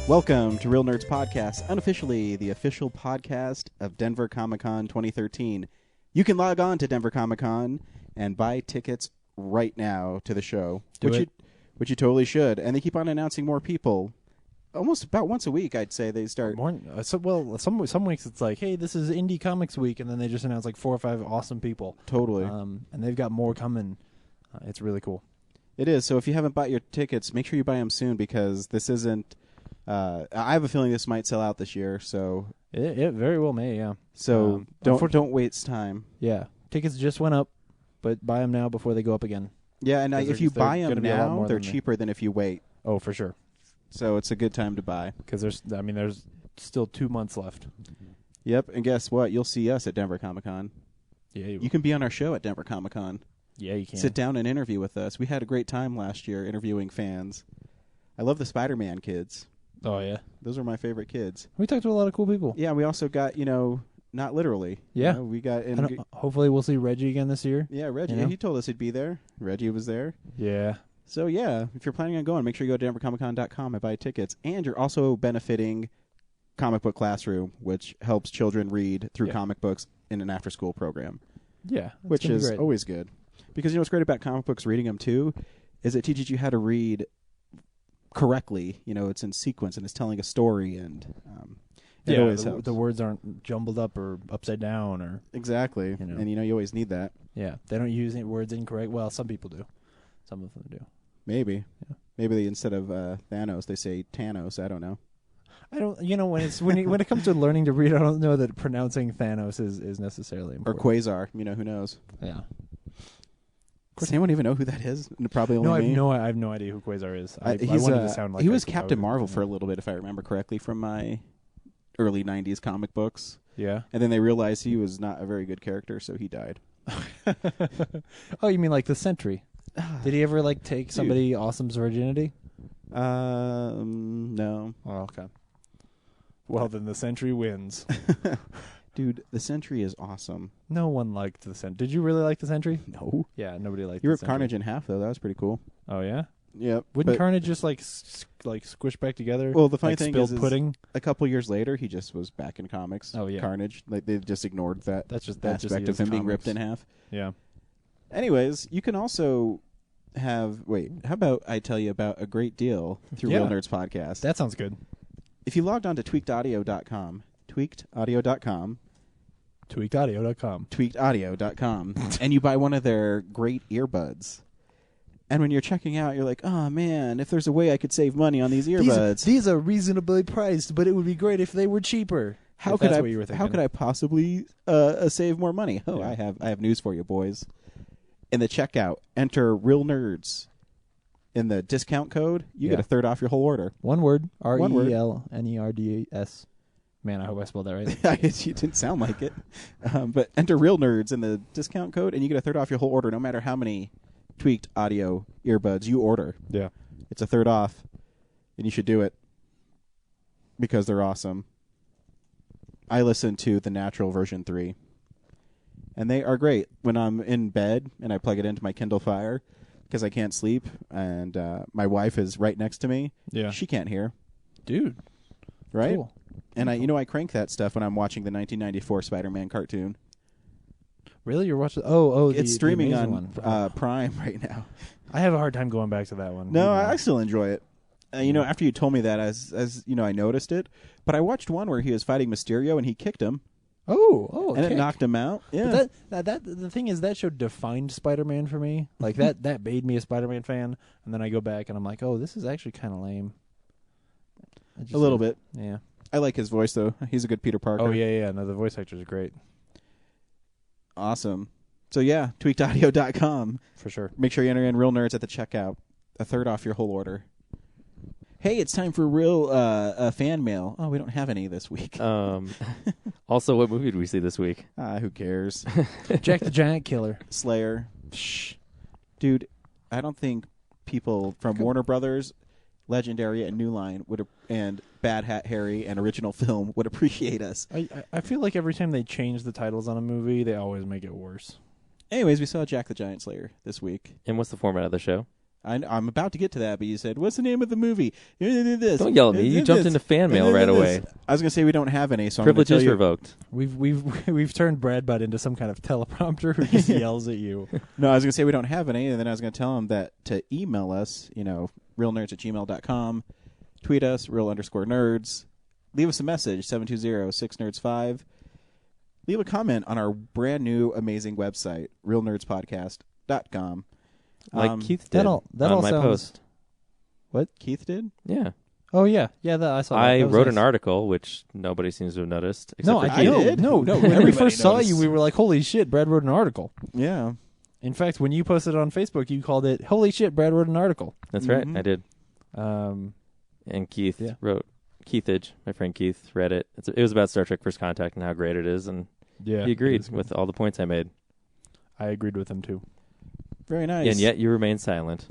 Welcome to Real Nerds Podcast, unofficially the official podcast of Denver Comic-Con 2013. You can log on to Denver Comic-Con and buy tickets right now to the show, which you totally should. And they keep on announcing more people. Almost about once a week, I'd say they start. Some weeks it's like, hey, this is Indie Comics Week, and then they just announce like 4 or 5 awesome people. Totally. And they've got more coming. It's really cool. It is. So if you haven't bought your tickets, make sure you buy them soon because this isn't. I have a feeling this might sell out this year. So it very well may, yeah. So don't waste time. Yeah, tickets just went up, but buy them now before they go up again. Yeah, and if you buy them now, they're cheaper than if you wait. Oh, for sure. So it's a good time to buy. Because there's still 2 months left. Yep, and guess what? You'll see us at Denver Comic-Con. Yeah, you can be on our show at Denver Comic-Con. Yeah, you can. Sit down and interview with us. We had a great time last year interviewing fans. I love the Spider-Man kids. Oh, yeah. Those are my favorite kids. We talked to a lot of cool people. Yeah, we also got, not literally. Yeah. We got... hopefully we'll see Reggie again this year. Yeah, Reggie. Yeah, he told us he'd be there. Reggie was there. Yeah. So, yeah, if you're planning on going, make sure you go to denvercomiccon.com and buy tickets. And you're also benefiting Comic Book Classroom, which helps children read through comic books in an after-school program. Yeah. Which is always good. Because what's great about comic books, reading them, too, is it teaches you how to read correctly. It's in sequence, and it's telling a story, and it always helps. The words aren't jumbled up or upside down. Or exactly. And, you always need that. Yeah. They don't use any words incorrect. Well, some people do. Some of them do. Maybe. Yeah. Maybe they, instead of Thanos, they say Thanos. I don't know. I don't. When it comes to learning to read, I don't know that pronouncing Thanos is necessarily important. Or Quasar. Who knows? Yeah. Does anyone even know who that is? Probably only me. I have no idea who Quasar is. I wanted to sound like he was Captain Marvel for a little bit, if I remember correctly, from my early '90s comic books. Yeah. And then they realized he was not a very good character, so he died. Oh, you mean like the Sentry? Did he ever take somebody awesome's virginity? No. Oh, okay. Well, then the Sentry wins. Dude, the Sentry is awesome. No one liked the Sentry. Did you really like the Sentry? No. Yeah, nobody liked. You ripped Carnage in half, though. That was pretty cool. Oh yeah. Yep. Wouldn't Carnage just squish back together? Well, the funny thing is, pudding. A couple years later, he just was back in comics. Oh yeah. Carnage. They just ignored that. That's just aspect of him being ripped in half. Yeah. Anyways, you can also have. Wait, how about I tell you about a great deal through Real Nerds Podcast? That sounds good. If you logged on to tweakedaudio.com, tweakedaudio.com, and you buy one of their great earbuds, and when you're checking out, you're like, oh man, if there's a way I could save money on these earbuds. These are reasonably priced, but it would be great if they were cheaper. How could I possibly save more money? Oh, yeah. I have news for you, boys. In the checkout, enter Real Nerds. In the discount code, you get a third off your whole order. One word. RELNERDS. Man, I hope I spelled that right. You didn't sound like it. But enter Real Nerds in the discount code, and you get a third off your whole order, no matter how many Tweaked Audio earbuds you order. Yeah. It's a third off, and you should do it because they're awesome. I listen to the Natural version 3, and they are great. When I'm in bed and I plug it into my Kindle Fire because I can't sleep, and my wife is right next to me, she can't hear. Dude. Right? Cool. And I crank that stuff when I'm watching the 1994 Spider-Man cartoon. Really? You're watching? Oh, it's streaming on one. Prime right now. I have a hard time going back to that one. No, I still enjoy it. After you told me that, as I noticed it. But I watched one where he was fighting Mysterio and he kicked him. Oh, and it knocked him out. Yeah. But the thing is, that show defined Spider-Man for me. Like that made me a Spider-Man fan. And then I go back and I'm like, oh, this is actually kind of lame. A little bit. Yeah. I like his voice, though. He's a good Peter Parker. Oh, yeah. No, the voice actors are great. Awesome. So, yeah, tweakedaudio.com. For sure. Make sure you enter in Real Nerds at the checkout. A third off your whole order. Hey, it's time for real fan mail. Oh, we don't have any this week. Also, what movie did we see this week? Who cares? Jack the Giant Killer. Slayer. Shh. Dude, I don't think people from Warner Brothers, Legendary, and New Line and Bad Hat Harry and Original Film would appreciate us. I feel like every time they change the titles on a movie, they always make it worse. Anyways, we saw Jack the Giant Slayer this week. And what's the format of the show? It's I'm about to get to that, but you said, "What's the name of the movie?" This. Don't yell at me. You jumped into fan mail right away. I was going to say we don't have any, so Privilege I'm is going to tell you. revoked. We've turned Brad Butt into some kind of teleprompter who just yells at you. No, I was going to say we don't have any, and then I was going to tell him that to email us, realnerds@gmail.com, tweet us, real_nerds, leave us a message, 720-6nerds5. Leave a comment on our brand new amazing website, realnerdspodcast.com. Like Keith did that on all my sounds- post. What Keith did? Yeah. Oh yeah, I saw. I that. That was wrote nice. an article, which nobody seems to have noticed. Except No, for I Keith. did. No. When we Everybody first saw noticed. you, we were like, "Holy shit!" Brad wrote an article. Yeah. In fact, when you posted it on Facebook, you called it "Holy shit!" Brad wrote an article. That's right. Mhm. I did. And Keith wrote. Keithage, my friend Keith, read it. It was about Star Trek First Contact and how great it is, and Yeah, he agreed with all the points I made. I agreed with him too. Very nice. And yet you remain silent.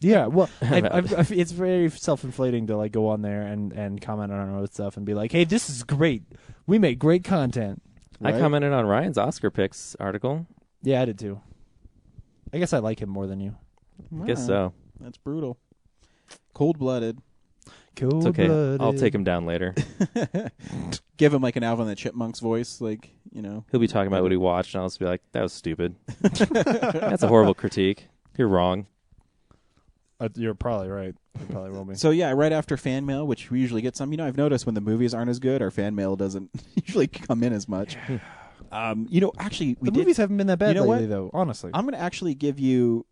Yeah, well, About it's very self-inflating to like go on there and comment on our own stuff and be like, "Hey, this is great. We make great content." Right? I commented on Ryan's Oscar picks article. Yeah, I did too. I guess I like him more than you. Wow. Guess so. That's brutal. Cold-blooded. Cool. It's okay. I'll take him down later. Give him like an Alvin and the Chipmunks voice, like, He'll be talking about what he watched, and I'll just be like, that was stupid. That's a horrible critique. You're wrong. You're probably right. You probably will be. So yeah, right after fan mail, which we usually get some. I've noticed when the movies aren't as good, our fan mail doesn't usually come in as much. Actually, The movies haven't been that bad You know lately, what? though. Honestly, I'm going to actually give you.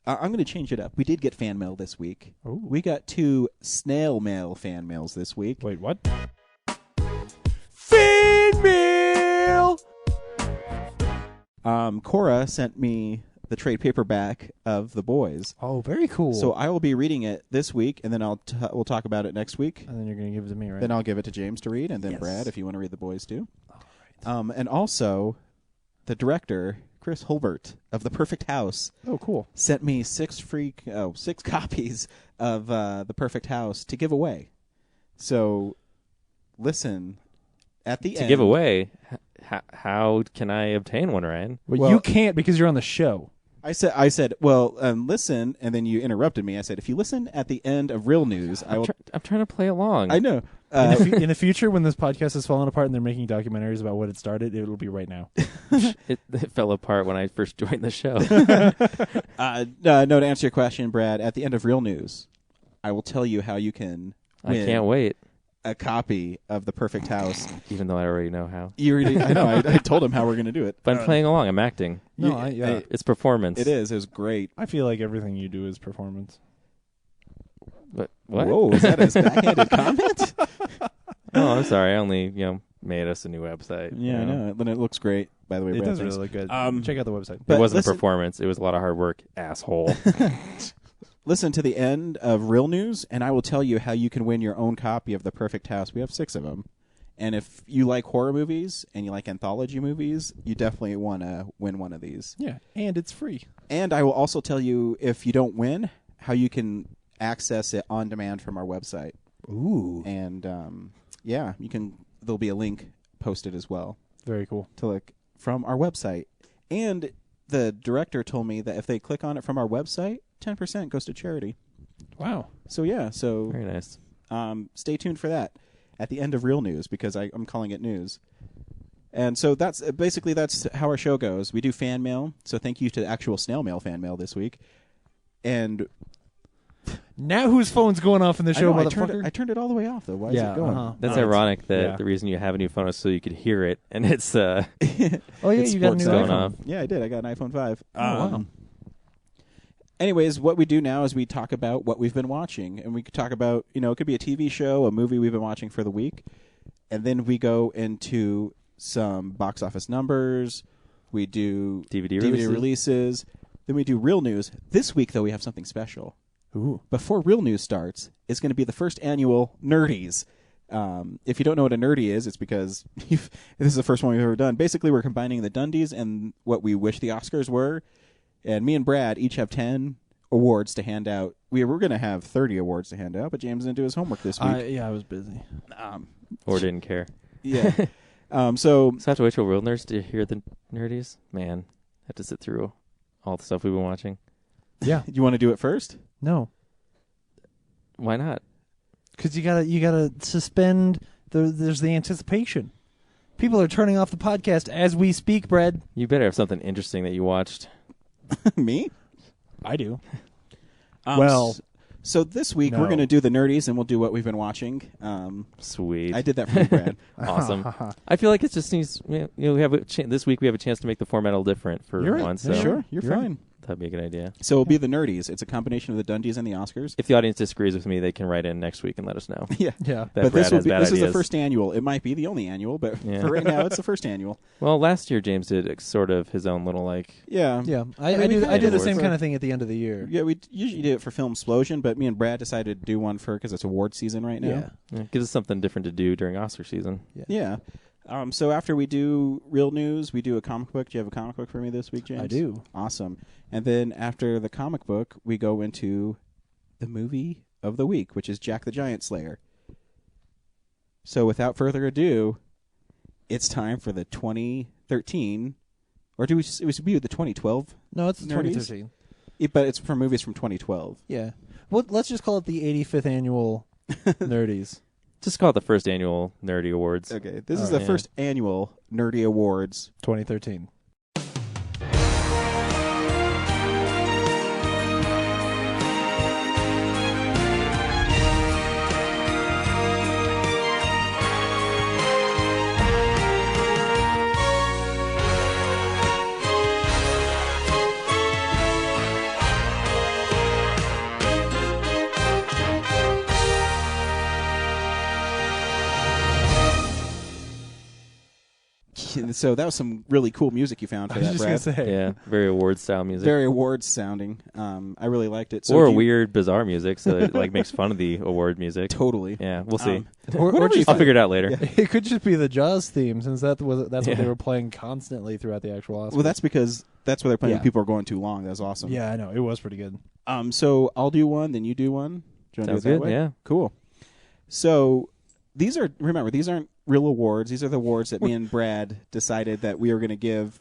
I'm going to change it up. We did get fan mail this week. Ooh. We got 2 snail mail fan mails this week. Wait, what? Fan mail. Cora sent me the trade paperback of The Boys. Oh, very cool. So I will be reading it this week, and then we'll talk about it next week. and then you're gonna give it to me, right? Then I'll give it to James to read, and then Yes. Brad, if you want to read The Boys too. All right. And also, the director, Chris Hulbert of The Perfect House, Oh, cool. sent me 6 copies of The Perfect House to give away. So, listen, at the end. To give away, how can I obtain one, Ryan? Well, you can't because you're on the show. I said, well, listen, and then you interrupted me. I said, if you listen at the end of Real News, I will. I'm trying to play along. I know. In the future, when this podcast is falling apart and they're making documentaries about what it started, it'll be right now. It fell apart when I first joined the show. No, to answer your question, Brad, at the end of Real News, I will tell you how you can I win can't wait, a copy of The Perfect House. even though I already know how. I know. I told him how we're going to do it. But I'm playing along. I'm acting. No, It's performance. It is. It was great. I feel like everything you do is performance. But what? Whoa, is that a backhanded comment? Oh, I'm sorry. I only made us a new website. Yeah, I know. Then it looks great, by the way. It Brad, does thanks. really look good. Um, Check out the website. But It wasn't listen- a performance. It was a lot of hard work, asshole. Listen to the end of Real News, and I will tell you how you can win your own copy of The Perfect House. We have 6 of them. And if you like horror movies and you like anthology movies, you definitely want to win one of these. Yeah, and it's free. And I will also tell you, if you don't win, how you can access it on demand from our website. Ooh, And you can. There'll be a link posted as well very cool. to look from our website. And the director told me that if they click on it from our website, 10% goes to charity. Wow. So Very nice. stay tuned for that at the end of Real News, because I'm calling it news. And so that's how our show goes. We do fan mail. So thank you to actual snail mail fan mail this week. And Now whose phone's going off in the show, I motherfucker? turned it all the way off though. Why is it going? That's Oh, ironic that yeah. the reason you have a new phone is so you could hear it, and it's Oh yeah, It's you got a new sports going iPhone. off. Yeah, I did. I got an iPhone 5. Oh, wow. Anyways, what we do now is we talk about what we've been watching, and we could talk about, it could be a TV show, a movie we've been watching for the week, and then we go into some box office numbers. We do DVD releases. Then we do Real News. This week, though, we have something special. Ooh. Before Real News starts, it's going to be the first annual Nerdies. If you don't know what a nerdy is, it's because this is the first one we've ever done. Basically, we're combining the Dundies and what we wish the Oscars were. And me and Brad each have 10 awards to hand out. We were going to have 30 awards to hand out, but James didn't do his homework this week. I was busy. or didn't care. Yeah. So So I have to wait till real nerds to hear the nerdies? Man, I have to sit through all the stuff we've been watching. Yeah. You want to do it first? No. Why not? Because you gotta suspend. There's the anticipation. People are turning off the podcast as we speak, Brad. You better have something interesting that you watched. Me? I do. Well, so this week no. we're going to do the nerdies, and we'll do what we've been watching. Sweet. I did that for you, Brad. Awesome. I feel like it just needs. We have this week. We have a chance to make the format a little different for You're right. once. So Sure, you're fine. right. that'd be a good idea. So it'll be the nerdies. It's a combination of the Dundies and the Oscars. If the audience disagrees with me, they can write in next week and let us know. Yeah. Yeah. That But Brad has bad this is the ideas. first annual. It might be the only annual, but Yeah. for right now, it's the first annual. Well, last year James did sort of his own little Yeah. Yeah. I I mean, we do kinda the did same awards. kind of thing at the end of the year. Yeah, we usually do it for Film Explosion, but me and Brad decided to do one because it's award season right now. Yeah. Gives us something different to do during Oscar season. Yeah. So after we do real news, we do a comic book. Do you have a comic book for me this week, James? I do. Awesome. And then after the comic book, we go into the movie of the week, which is Jack the Giant Slayer. So without further ado, it's time for the 2013, or do we? It should be the 2012. No, it's Nerdies? 2013. But it's for movies from 2012. Yeah. Well, let's just call it the 85th annual Nerdies. Just call it the first annual Nerdy Awards. Okay, this is All the right. first annual Nerdy Awards. 2013. So that was some really cool music you found for I was that, just Brad. going to say. Yeah, very awards style music. Very awards sounding. I really liked it. So or do you- weird, bizarre music, so it like makes fun of the award music. Totally. Yeah, we'll see. Or Whatever you just, I'll figure it out later. Yeah. it could just be the Jaws theme, since that's what Yeah. they were playing constantly throughout the actual Oscars. Well, that's because that's what they're playing. Yeah. When people are going too long. That's awesome. Yeah, I know. It was pretty good. So I'll do one, then you do one. Do you want Sounds to do it that good, way? yeah. Cool. So these aren't real awards. These are the awards that me and Brad decided that we were going to give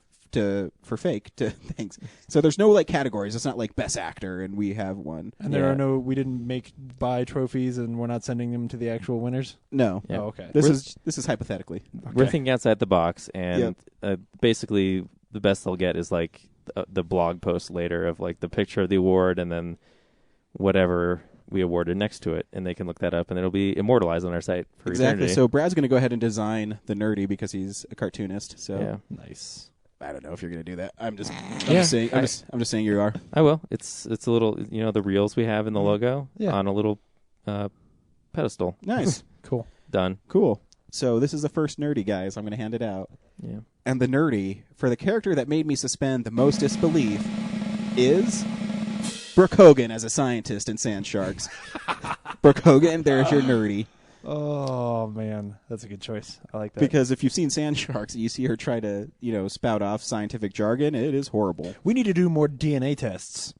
for fake to things. So there's no like categories. It's not like best actor and we have one. And there Yeah. we didn't buy trophies, and we're not sending them to the actual winners. No. Yeah. Oh, okay. This We're- is hypothetically. We're Okay. thinking outside the box, and basically the best they'll get is like the blog post later of like the picture of the award and then whatever we awarded next to it, and they can look that up, and it'll be immortalized on our site for Exactly. eternity. So Brad's going to go ahead and design the nerdy because he's a cartoonist. So yeah, Nice. I don't know if you're going to do that. I'm just Yeah, saying. I'm just saying you are. I will. It's a little, the reels we have in the logo Yeah. on a little pedestal. Nice. Cool. Done. Cool. So this is the first nerdy, guys. I'm going to hand it out. Yeah. And the nerdy, for the character that made me suspend the most disbelief, is Brooke Hogan as a scientist in Sand Sharks. Brooke Hogan, there's your nerdy. Oh, man. That's a good choice. I like that. Because if you've seen Sand Sharks, you see her try to, spout off scientific jargon. It is horrible. we need to do more DNA tests.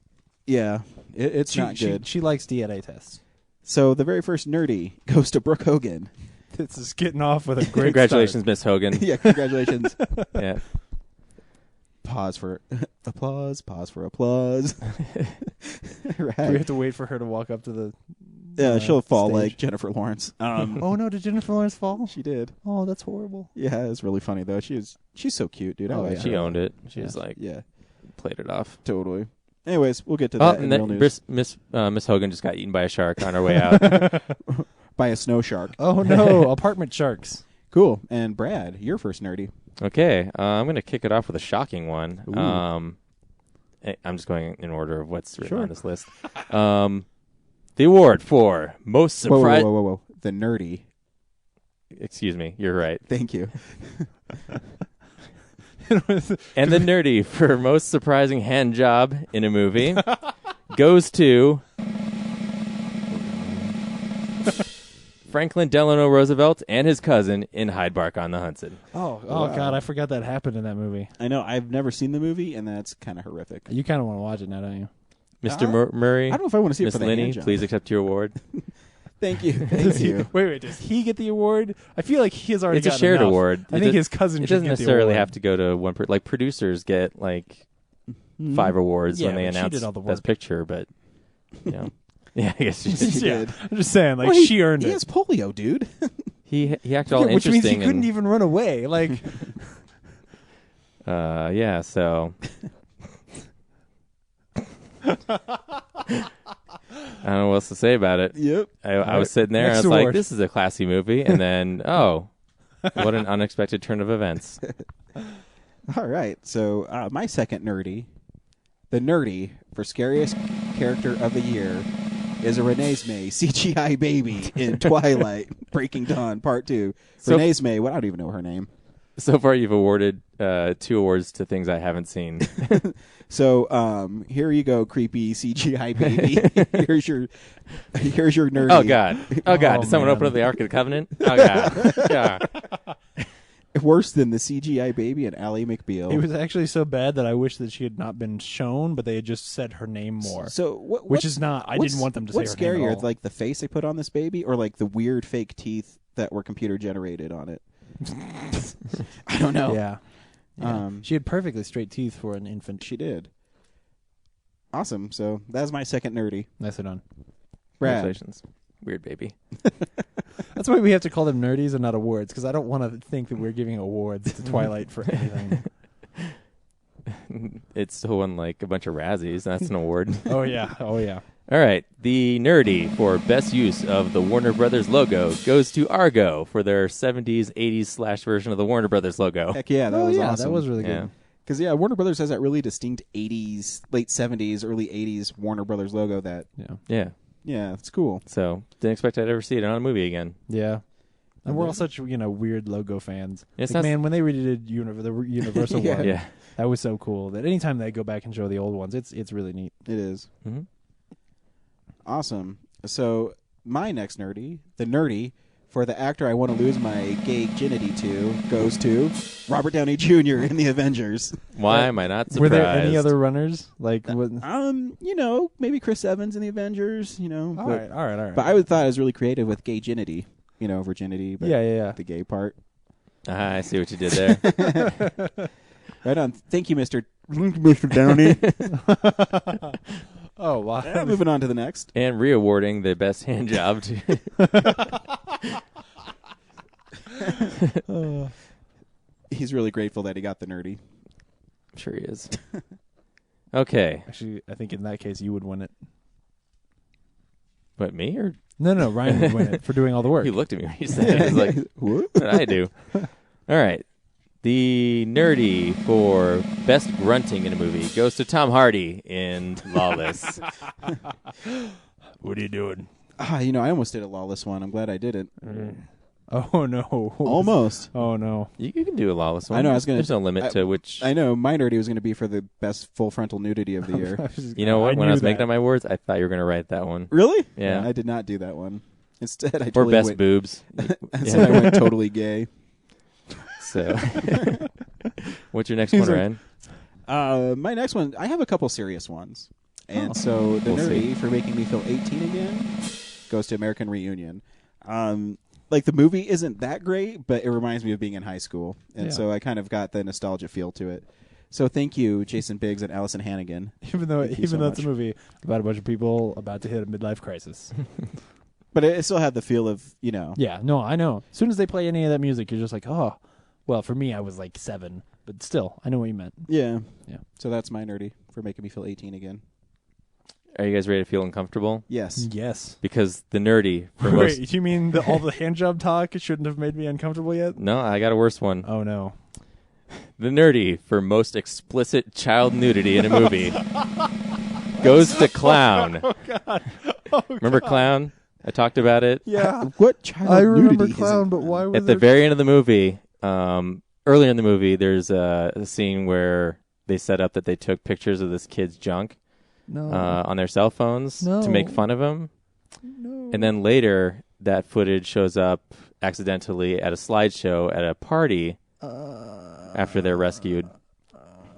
Yeah, it's not good. She likes DNA tests. So the very first nerdy goes to Brooke Hogan. This is getting off with a great Congratulations, Miss Hogan. Yeah, congratulations. Yeah. Pause for applause. Pause for applause. start. Right. Do we have to wait for her to walk up to the Yeah, she'll fall stage? like Jennifer Lawrence. Oh, no. Did Jennifer Lawrence fall? She did. Oh, that's horrible. Yeah, it's really funny though. She's so cute, dude. I Oh, like yeah. She her. owned it. She Yeah. was like, Yeah, played it off. totally. Anyways, we'll get to Oh, that in and real then news. Miss Hogan just got eaten by a shark on her way out. By a snow shark. Oh, no. Apartment sharks. Cool. And Brad, your first nerdy. Okay, I'm going to kick it off with a shocking one. Ooh. I'm just going in order of what's written Sure. on this list. The award for most Whoa, surprise. whoa, whoa, whoa, whoa. The nerdy. Excuse me, you're right. Thank you. And the nerdy for most surprising hand job in a movie goes to Franklin Delano Roosevelt and his cousin in Hyde Park on the Hudson. Oh, Wow. God. I forgot that happened in that movie. I know. I've never seen the movie, and that's kind of horrific. You kind of want to watch it now, don't you? Mr. Murray, I don't know if I want to see it Miss for the Linney, hand job. please accept your award. Thank you. Thank you. Wait. Does he get the award? I feel like he has already It's a gotten shared enough. award. I think his cousin It should doesn't get necessarily the award. have to go to one person. Like producers get like 5 awards Yeah, when they but she announced did all the Best work. Picture, but you know, yeah, I guess she did. She did. I'm just saying, like, Well, she earned He it. has polio, dude. He acted all Which means interesting, he couldn't and, even run away. Like, yeah. So I don't know what else to say about it. Yep. I was sitting there, and I Next was like, award. "This is a classy movie," and then, oh, what an unexpected turn of events. All right. So my second nerdy, the nerdy for scariest character of the year, is a Renesmee CGI baby in Twilight Breaking Dawn Part 2. So- Renesmee, I don't even know her name. So far, you've awarded 2 awards to things I haven't seen. So here you go, creepy CGI baby. here's your nerdy. Oh God! Oh God! Oh, Did someone man. open up the Ark of the Covenant? Oh God! Yeah. Worse than the CGI baby and Ally McBeal. it was actually so bad that I wish that she had not been shown, but they had just said her name more. So Which is not. I didn't want them to say her what's name scarier, at all. like the face they put on this baby, or like the weird fake teeth that were computer generated on it? I don't know. Yeah. She had perfectly straight teeth for an infant. She did. Awesome. So that's my second nerdy. Nicely done. Brad. Congratulations, weird baby. That's why we have to call them nerdies and not awards, because I don't want to think that we're giving awards to Twilight for anything. It still won like a bunch of Razzies. That's an award. Oh yeah. Oh yeah. All right, the nerdy for best use of the Warner Brothers logo goes to Argo for their 70s, 80s / version of the Warner Brothers logo. Heck yeah, that oh was yeah, awesome. that was really Yeah. good. Because Warner Brothers has that really distinct 80s, late 70s, early 80s Warner Brothers logo. That Yeah. it's cool. So didn't expect I'd ever see it on a movie again. Yeah. And we're all such weird logo fans. It's Like, not- man, when they redid the Universal Yeah. one, Yeah. that was so cool. That anytime they go back and show the old ones, it's really neat. It is. Mm-hmm. Awesome. So my next nerdy, the nerdy for the actor I want to lose my gay virginity to, goes to Robert Downey Jr. in the Avengers. Why am I not surprised? Were there any other runners? Like, what? Maybe Chris Evans in the Avengers. All right. But I thought it was really creative with gay virginity. Virginity. But Yeah. the gay part. I see what you did there. Right on. Thank you, Mr. Downey. Oh wow. Moving on to the next. And re-awarding the best hand job to He's really grateful that he got the nerdy. I'm sure he is. Okay. Actually, I think in that case you would win it. What, me or No, Ryan would win it for doing all the work. you looked at me when you said it. I was like, What? what did I do? All right. The nerdy for best grunting in a movie goes to Tom Hardy in Lawless. What are you doing? I almost did a Lawless one. I'm glad I didn't. Oh no. Almost. Oh no. You can do a Lawless one. I know, I was gonna- There's no limit to which. I know my nerdy was going to be for the best full frontal nudity of the year. You know what? When I was making that. up my words, I thought you were going to write that one. Really? Yeah. I did not do that one. Instead, I Or totally best went, boobs. instead I went totally gay. So, what's your next one, Ryan? My next one, I have a couple serious ones. And so the We'll nerdy see. for making me feel 18 again goes to American Reunion. Like the movie isn't that great, but it reminds me of being in high school. And Yeah. so I kind of got the nostalgia feel to it. So thank you, Jason Biggs and Allison Hannigan. Even though Thank you so it's a much. movie about a bunch of people about to hit a midlife crisis. But it still had the feel of, Yeah, no, I know. As soon as they play any of that music, you're just like, oh. Well, for me, I was like 7, but still, I know what you meant. Yeah. Yeah. So that's my nerdy for making me feel 18 again. Are you guys ready to feel uncomfortable? Yes. Yes. Because the nerdy for most. Wait, you mean all the hand job talk shouldn't have made me uncomfortable yet? No, I got a worse one. Oh no. The nerdy for most explicit child nudity in a movie goes to Clown. Oh God. Oh, Remember Clown? I talked about it. Yeah. What child I remember nudity Clown, is but why was At the there... very end of the movie, earlier in the movie, there's a scene where they set up that they took pictures of this kid's junk No. on their cell phones to make No. fun of him. No. And then later, that footage shows up accidentally at a slideshow at a party after they're rescued.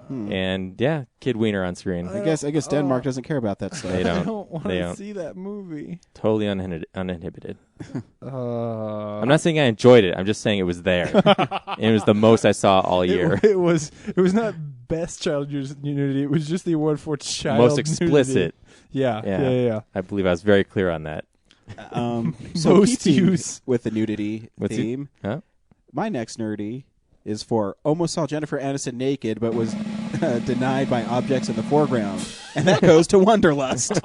And yeah, Kid Wiener on screen. I guess Denmark doesn't care about that stuff. They I don't. don't want They to don't. see that movie. Totally uninhibited. I'm I'm not saying I enjoyed it. I'm just saying it was there. And it was the most I saw all year. It was not best child nudity. It was just the award for child Most explicit. Nudity. Yeah. I believe I was very clear on that. So Most keeping use. with the nudity What's theme, Huh? my next nerdy is for almost saw Jennifer Aniston naked, but was denied by objects in the foreground, and that goes to Wanderlust.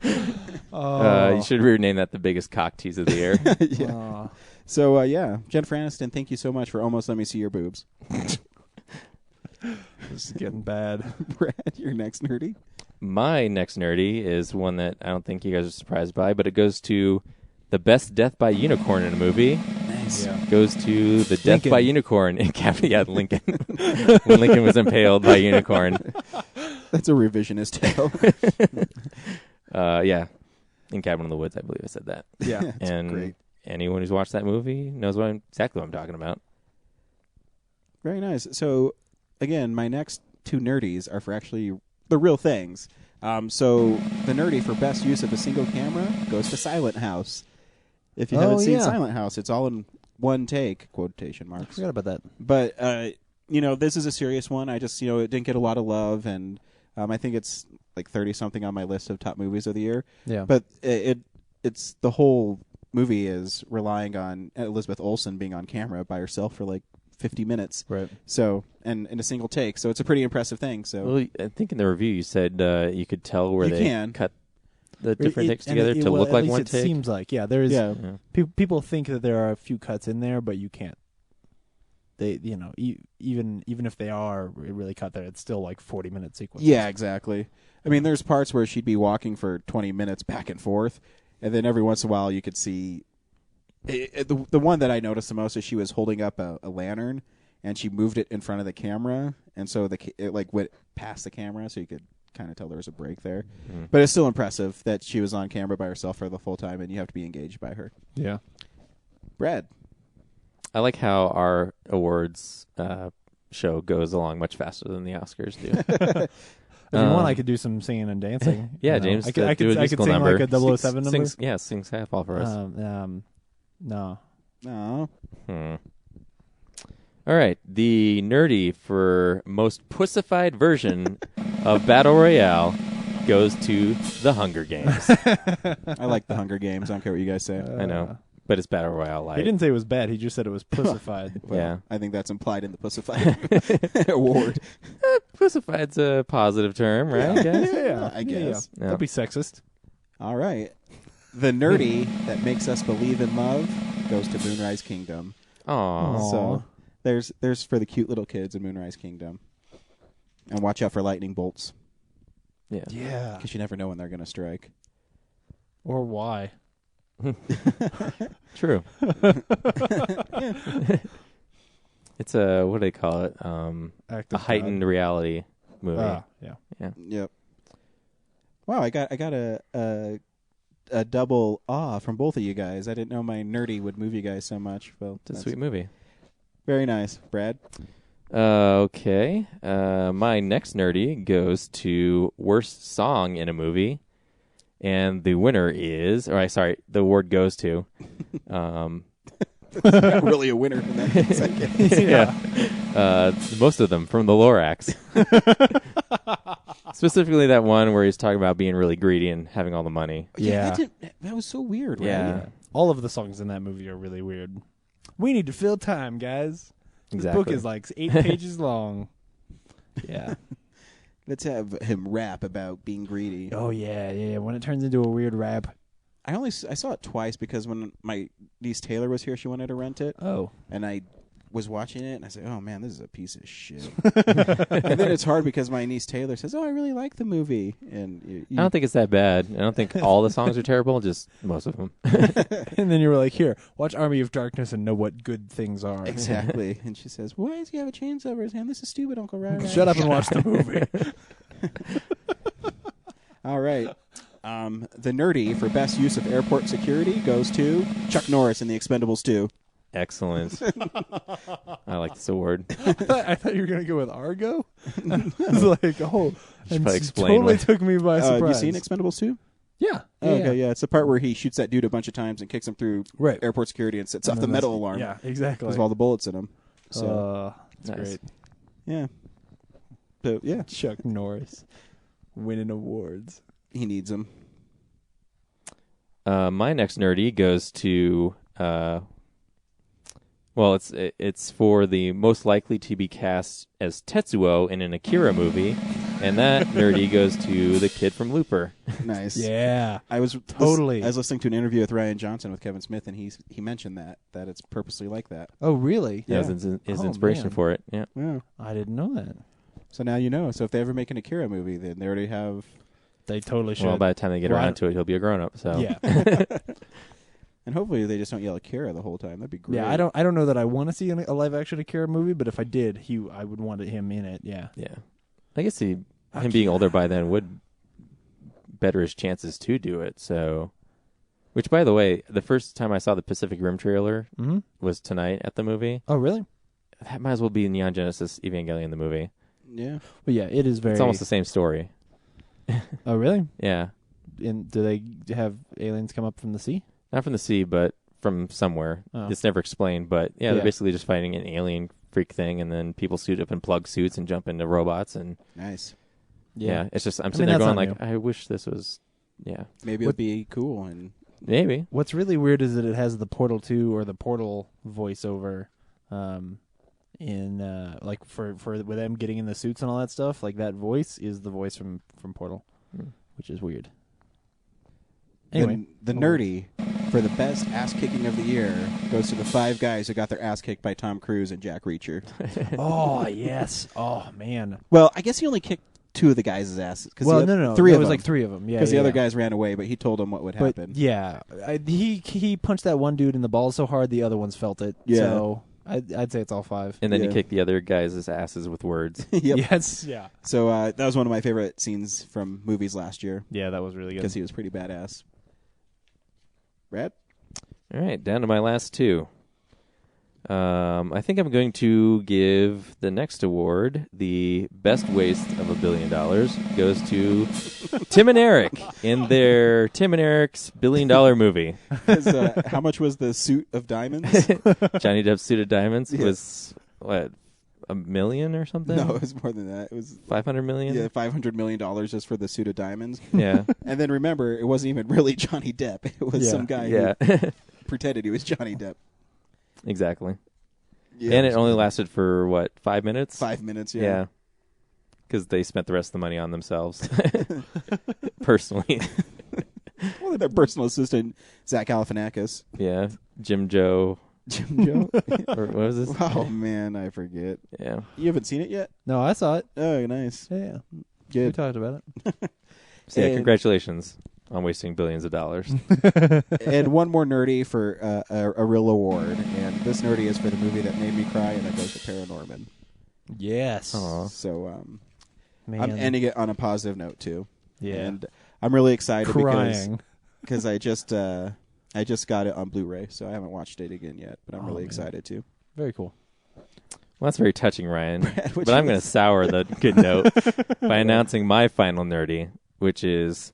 You should rename that the biggest cock tease of the year. Yeah. So Jennifer Aniston, thank you so much for almost let me see your boobs. This is getting bad. Brad, your next nerdy. My next nerdy is one that I don't think you guys are surprised by, but it goes to the best death by unicorn in a movie. Nice. Yeah. Goes to the death Lincoln. by unicorn in Lincoln. When Lincoln was impaled by a unicorn. That's a revisionist tale. Yeah. In Cabin in the Woods, I believe I said that. Yeah. That's And great. anyone who's watched that movie knows exactly what I'm talking about. Very nice. So, again, my next two nerdies are for actually the real things. So, the nerdy for best use of a single camera goes to Silent House. If you haven't seen Silent House, it's all in one take, quotation marks. Forgot about that. But, this is a serious one. I just, it didn't get a lot of love, and I think it's like 30-something on my list of top movies of the year. Yeah. But it's the whole movie is relying on Elizabeth Olsen being on camera by herself for like 50 minutes. Right. So, and in a single take. So it's a pretty impressive thing. So Well, I think in the review you said you could tell where You they can. cut the different takes and together to look at like least one it take. seems like, there is. yeah. Yeah. People think that there are a few cuts in there, but you can't. They, even if they are really cut there, it's still like 40-minute sequences. Yeah, exactly. I mean, there's parts where she'd be walking for 20 minutes back and forth, and then every once in a while you could see... The one that I noticed the most is she was holding up a lantern, and she moved it in front of the camera, and so it like went past the camera, so you could kind of tell there was a break there. Mm. But it's still impressive that she was on camera by herself for the full time, and you have to be engaged by her. Yeah. Brad. I like how our awards show goes along much faster than the Oscars do. If you want, I could do some singing and dancing. Yeah, James, I could do a sing musical number. like a 007 number. Sing Skyfall for us. No. No. All right, the nerdy for most pussified version of Battle Royale goes to The Hunger Games. I like the Hunger Games. I don't care what you guys say. I know, but it's Battle Royale light. He didn't say it was bad. He just said it was pussified. Well, Yeah. I think that's implied in the Pussified award. Pussified's a positive term, right? guys? Yeah, I guess. Yeah. Don't be sexist. All right. The nerdy that makes us believe in love goes to Moonrise Kingdom. Aw. So there's for the cute little kids in Moonrise Kingdom. And watch out for lightning bolts, Yeah. Yeah. because you never know when they're going to strike. Or why? True. It's a, what do they call it? Act A of heightened reality movie. God. Yeah. Yep. Wow, I got a double awe from both of you guys. I didn't know my nerdy would move you guys so much. Well, It's a that's sweet movie. very nice, Brad. Okay. My next nerdy goes to worst song in a movie. And the winner is, the award goes to, Not really a winner in that second. most of them from the Lorax. Specifically that one where he's talking about being really greedy and having all the money. Yeah. That was so weird, right? Yeah. All of the songs in that movie are really weird. We need to fill time, guys. This Exactly. book is like 8 pages long. Yeah. Let's have him rap about being greedy. Oh, yeah. When it turns into a weird rap. I saw it twice because when my niece Taylor was here, she wanted to rent it. Oh. And I was watching it, and I said, oh, man, this is a piece of shit. And then it's hard because my niece Taylor says, oh, I really like the movie. And I don't think it's that bad. I don't think all the songs are terrible, just most of them. And then you were like, here, watch Army of Darkness and know what good things are. Exactly. And she says, why does he have a chainsaw over his hand? This is stupid, Uncle Rai. Shut up and watch the movie. All right. The nerdy for best use of airport security goes to Chuck Norris in The Expendables 2. Excellent. I like this award. I thought you were going to go with Argo. I was like, oh. And probably it explain totally what- took me by surprise. Have you seen Expendables 2? Yeah. Oh, okay, yeah. It's the part where he shoots that dude a bunch of times and kicks him through Right. airport security and sets off And the then metal that's- alarm. Yeah, exactly. Because of all the bullets in him. So, That's Nice. great. Yeah. So yeah, Chuck Norris winning awards. he needs them. My next nerdy goes to well, it's for the most likely to be cast as Tetsuo in an Akira movie, and that nerdy goes to the kid from Looper. Nice. Yeah. I was Totally. I was listening to an interview with Ryan Johnson with Kevin Smith, and he mentioned that it's purposely like that. Oh, really? That Yeah. was his Oh, inspiration man. for it. Yeah. Yeah. I didn't know that. So now you know. So if they ever make an Akira movie, then they already have. They totally should. Well, by the time they get Well, I around to it, he'll be a grown up. So Yeah. And hopefully they just don't yell Akira the whole time. That'd be great. Yeah, I don't know that I want to see a live action Akira movie, but if I did, I would want him in it. Yeah. yeah, I guess him being older by then would better his chances to do it. So, which by the way, the first time I saw the Pacific Rim trailer Mm-hmm. was tonight at the movie. Oh, really? That might as well be Neon Genesis Evangelion the movie. Yeah. Well, yeah, it is very. It's almost the same story. Oh, really? Yeah, And do they have aliens come up from the sea? not from the sea, but from somewhere. Oh. It's never explained, but yeah, Yeah. they're basically just fighting an alien freak thing, and then people suit up in plug suits and jump into robots, and Nice. yeah, it's just I'm I sitting mean, there that's going not like, I wish this was, yeah, Maybe it'll be cool and. maybe. What's really weird is that it has the Portal 2 or the Portal voiceover, in like for with them getting in the suits and all that stuff. Like that voice is the voice from Portal, which is weird. Anyway, The nerdy for the best ass kicking of the year goes to the 5 guys who got their ass kicked by Tom Cruise and Jack Reacher. oh yes, oh man. Well, I guess he only kicked 2 of the guys' asses. Well, no, 3 it of was them. like 3 of them. Yeah, Because the yeah, other yeah. guys ran away, but he told them what would But happen. yeah, he punched that one dude in the balls so hard the other ones felt it. Yeah. So I'd say it's all 5. And then Yeah. you kick the other guys' asses with words. Yep. Yes. Yeah. So that was one of my favorite scenes from movies last year Yeah, that was really good. because he was pretty badass. Brad? All right, down to my last 2. I think I'm going to give the next award, the best waste of $1 billion, goes to Tim and Eric in their Tim and Eric's $1 billion movie. 'Cause, how much was the suit of diamonds? Johnny Depp's suit of diamonds Yeah. was what, $1 million or something? No, it was more than that. It was $500 million. yeah, $500 million just for the suit of diamonds. Yeah. And then remember, it wasn't even really Johnny Depp. It was Yeah. some guy Yeah. who pretended he was Johnny Depp. Exactly. Yeah, And it only lasted for what, 5 minutes? 5 minutes. Yeah. Because they spent the rest of the money on themselves. Personally. Well, their personal assistant, Zach Galifianakis. Yeah. Jim Joe. Jim Joe. Or what was this? Oh man, I forget. Yeah. You haven't seen it yet? No, I saw it. Oh, nice. Yeah, we Good. talked about it. So yeah, And- congratulations on wasting billions of dollars. And one more nerdy for a real award, and this nerdy is for the movie that made me cry, and that goes to Paranorman. Yes. Aw. So Man. I'm ending it on a positive note too. Yeah. And I'm really excited Crying. because I just got it on Blu-ray, so I haven't watched it again yet, but I'm really man. excited to. Very cool. Well, that's very touching, Ryan. what But I'm you- going to sour the good note by announcing my final nerdy, which is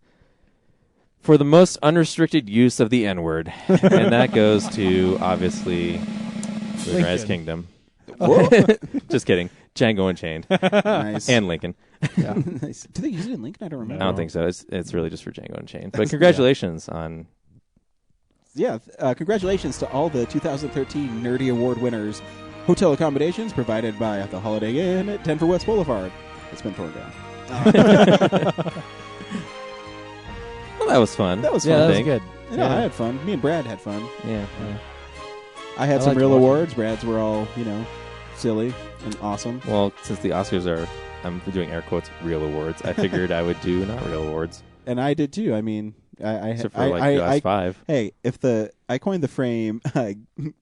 for the most unrestricted use of the N-word. And that goes to, obviously, Moonrise Lincoln. Kingdom. Whoa. Just kidding. Django Unchained. Nice. And Lincoln. Yeah. Nice. Do they use it in Lincoln? I don't remember. I don't think so. It's really just for Django Unchained. But congratulations on... Yeah, congratulations to all the 2013 Nerdy Award winners. Hotel accommodations provided by the Holiday Inn at 10 for West Boulevard. It's been torn down. Well, that was fun. That was Yeah, fun. that was thing. good. No, I had fun. Me and Brad had fun. Yeah. I had I some liked real watching awards. Brad's were all, silly and awesome. Well, since the Oscars are, I'm doing air quotes, real awards, I figured I would do not real awards. And I did too. I mean, Except for like US 5. Hey, I coined the frame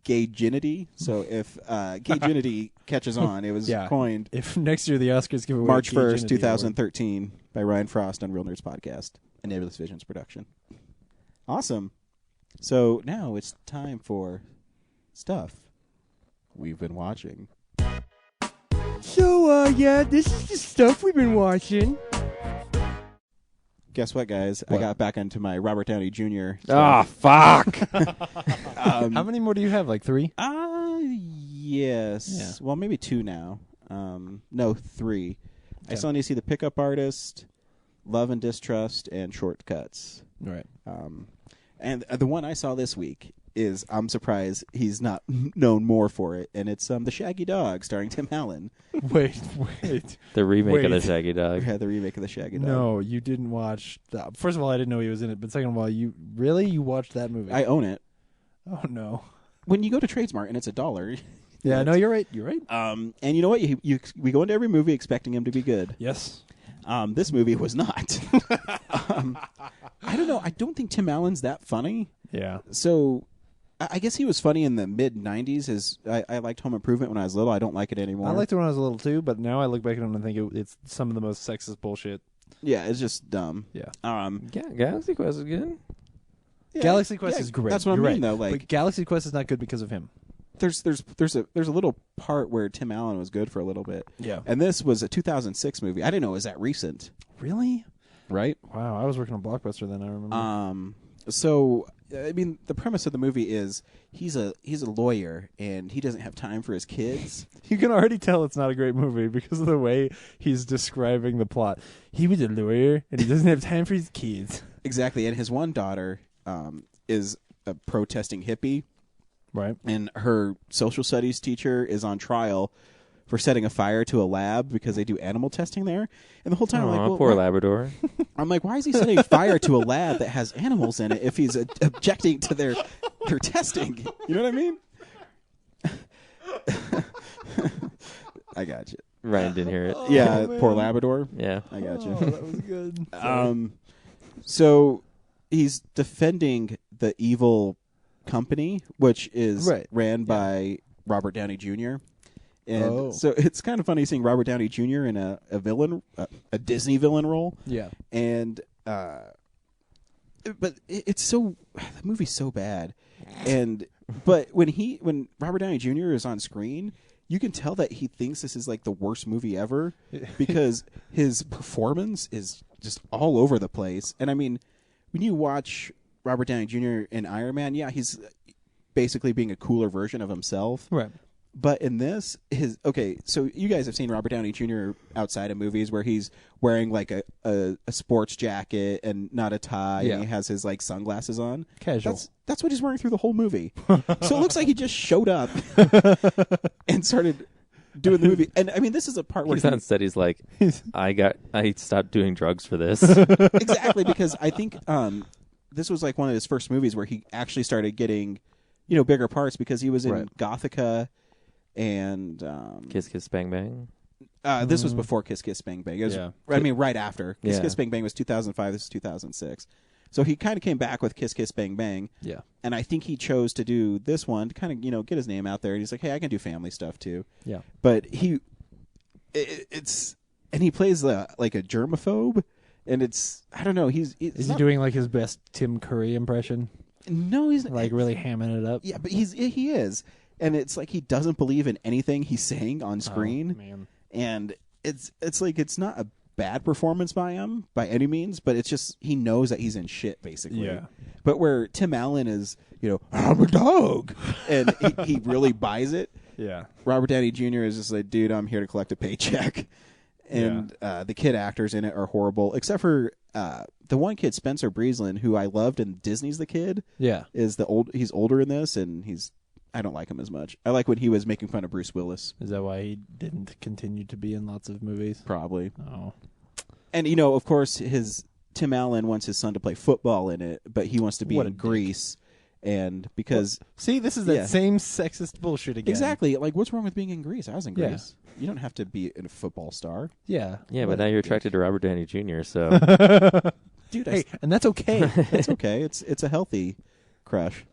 gay-ginity. So if gay-ginity catches on, it was Yeah. coined If next year the Oscars give away March a 1st, Gay Genity 2013 by Ryan Frost on Real Nerds Podcast, a Nebulous Visions production. Awesome. So now it's time for stuff we've been watching. So, yeah, this is the stuff we've been watching. Guess what, guys? What? I got back into my Robert Downey Jr. Ah, fuck! How many more do you have? Like 3? Yes. Yeah. Well, maybe 2 now. No, 3. I Okay. still need to see The Pickup Artist, Love and Distrust, and Shortcuts. Right. And the one I saw this week is, I'm surprised he's not known more for it, and it's The Shaggy Dog, starring Tim Allen. Wait. The remake of the Wait. Shaggy We Dog. had the remake of The Shaggy Dog. No, you didn't watch that. First of all, I didn't know he was in it. But second of all, you watched that movie? I own it. Oh no. When you go to Tradesmart and it's $1. Yeah, no, you're right. You're right. And you know what? We go into every movie expecting him to be good. Yes. This movie was not. I don't know. I don't think Tim Allen's that funny. Yeah. So I guess he was funny in the mid-'90s. I liked Home Improvement when I was little. I don't like it anymore. I liked it when I was a little too, but now I look back at it and I think it's some of the most sexist bullshit. Yeah, it's just dumb. Yeah. Galaxy Quest is good. Yeah, Galaxy Quest yeah, is great. That's what You're I mean, right. though. Like, but Galaxy Quest is not good because of him. there's a little part where Tim Allen was good for a little bit. Yeah. And this was a 2006 movie. I didn't know it was that recent. Really? Right? Wow, I was working on Blockbuster then. I remember. So I mean, the premise of the movie is he's a lawyer and he doesn't have time for his kids. You can already tell it's not a great movie because of the way he's describing the plot. He was a lawyer and he doesn't have time for his kids. Exactly. And his one daughter is a protesting hippie, Right. and her social studies teacher is on trial for setting a fire to a lab because they do animal testing there. And the whole time, I'm like, well, Poor why- Labrador. I'm like, why is he setting fire to a lab that has animals in it if he's objecting to their testing? You know what I mean? I got you. Ryan didn't hear it. Yeah, man. poor Labrador. Yeah. I got you. Oh, that was good. So he's defending the evil company, which is Right. ran by Robert Downey Jr. And Oh. so it's kind of funny seeing Robert Downey Jr. in a villain, a Disney villain role. Yeah. And but it's so, the movie's so bad. And but when Robert Downey Jr. is on screen, you can tell that he thinks this is like the worst movie ever because his performance is just all over the place. And I mean, when you watch Robert Downey Jr. in Iron Man, yeah, he's basically being a cooler version of himself. Right. But in this, so you guys have seen Robert Downey Jr. outside of movies where he's wearing like a sports jacket and not a tie, Yeah. and he has his like sunglasses on. Casual. That's what he's wearing through the whole movie. So it looks like he just showed up and started doing the movie. And I mean, this is a part where He's on set. He's like, I stopped doing drugs for this. exactly, because I think this was like one of his first movies where he actually started getting, bigger parts because he was in Right. Gothica and Kiss Kiss Bang Bang. this was before Kiss Kiss Bang Bang. It was, Yeah. I mean, right after. Kiss Yeah. Kiss Bang Bang was 2005. This is 2006. So he kind of came back with Kiss Kiss Bang Bang. Yeah. And I think he chose to do this one to kind of, get his name out there. And he's like, hey, I can do family stuff too. Yeah. But it's he plays like a germaphobe. And it's, I don't know. Is he doing like his best Tim Curry impression? No, he's Like really hamming it up? Yeah, but he is. And it's like he doesn't believe in anything he's saying on screen. Oh, man. And it's like it's not a bad performance by him by any means, but it's just he knows that he's in shit basically. Yeah. But where Tim Allen is, I'm a dog, and he really buys it. Yeah. Robert Downey Jr. is just like, dude, I'm here to collect a paycheck. And the kid actors in it are horrible, except for the one kid, Spencer Breeslin, who I loved in Disney's The Kid. Yeah. He's older in this, and I don't like him as much. I like when he was making fun of Bruce Willis. Is that why he didn't continue to be in lots of movies? Probably. Oh. And, of course, Tim Allen wants his son to play football in it, but he wants to be What a in dick. Greece. And because... See, this is that Yeah. same sexist bullshit again. Exactly. Like, what's wrong with being in Greece? I was in Yeah. Greece. You don't have to be a football star. Yeah. Yeah, but now you're attracted to Robert Downey Jr., so Dude, Hey, and that's okay. it's okay. It's a healthy crush.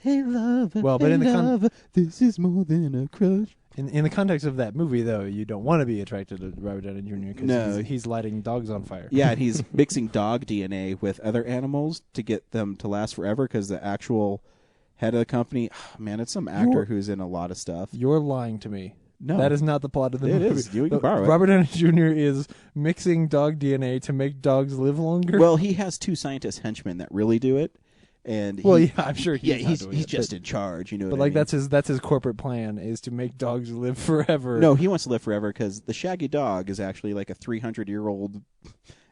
Hey, love. Well, but hey, in the love, this is more than a crush. In the context of that movie, though, you don't want to be attracted to Robert Downey Jr. because No. he's lighting dogs on fire. Yeah, and he's mixing dog DNA with other animals to get them to last forever because the actual head of the company, man, it's some actor You're- who's in a lot of stuff. You're lying to me. No. That is not the plot of the It movie. is. You can borrow it. Robert Downey Jr. is mixing dog DNA to make dogs live longer. Well, he has two scientist henchmen that really do it, And Well, yeah, I'm sure he's not doing it, just but- in charge. You know, But what like I mean? that's his corporate plan is to make dogs live forever. No, he wants to live forever because the Shaggy dog is actually like a 300-year-old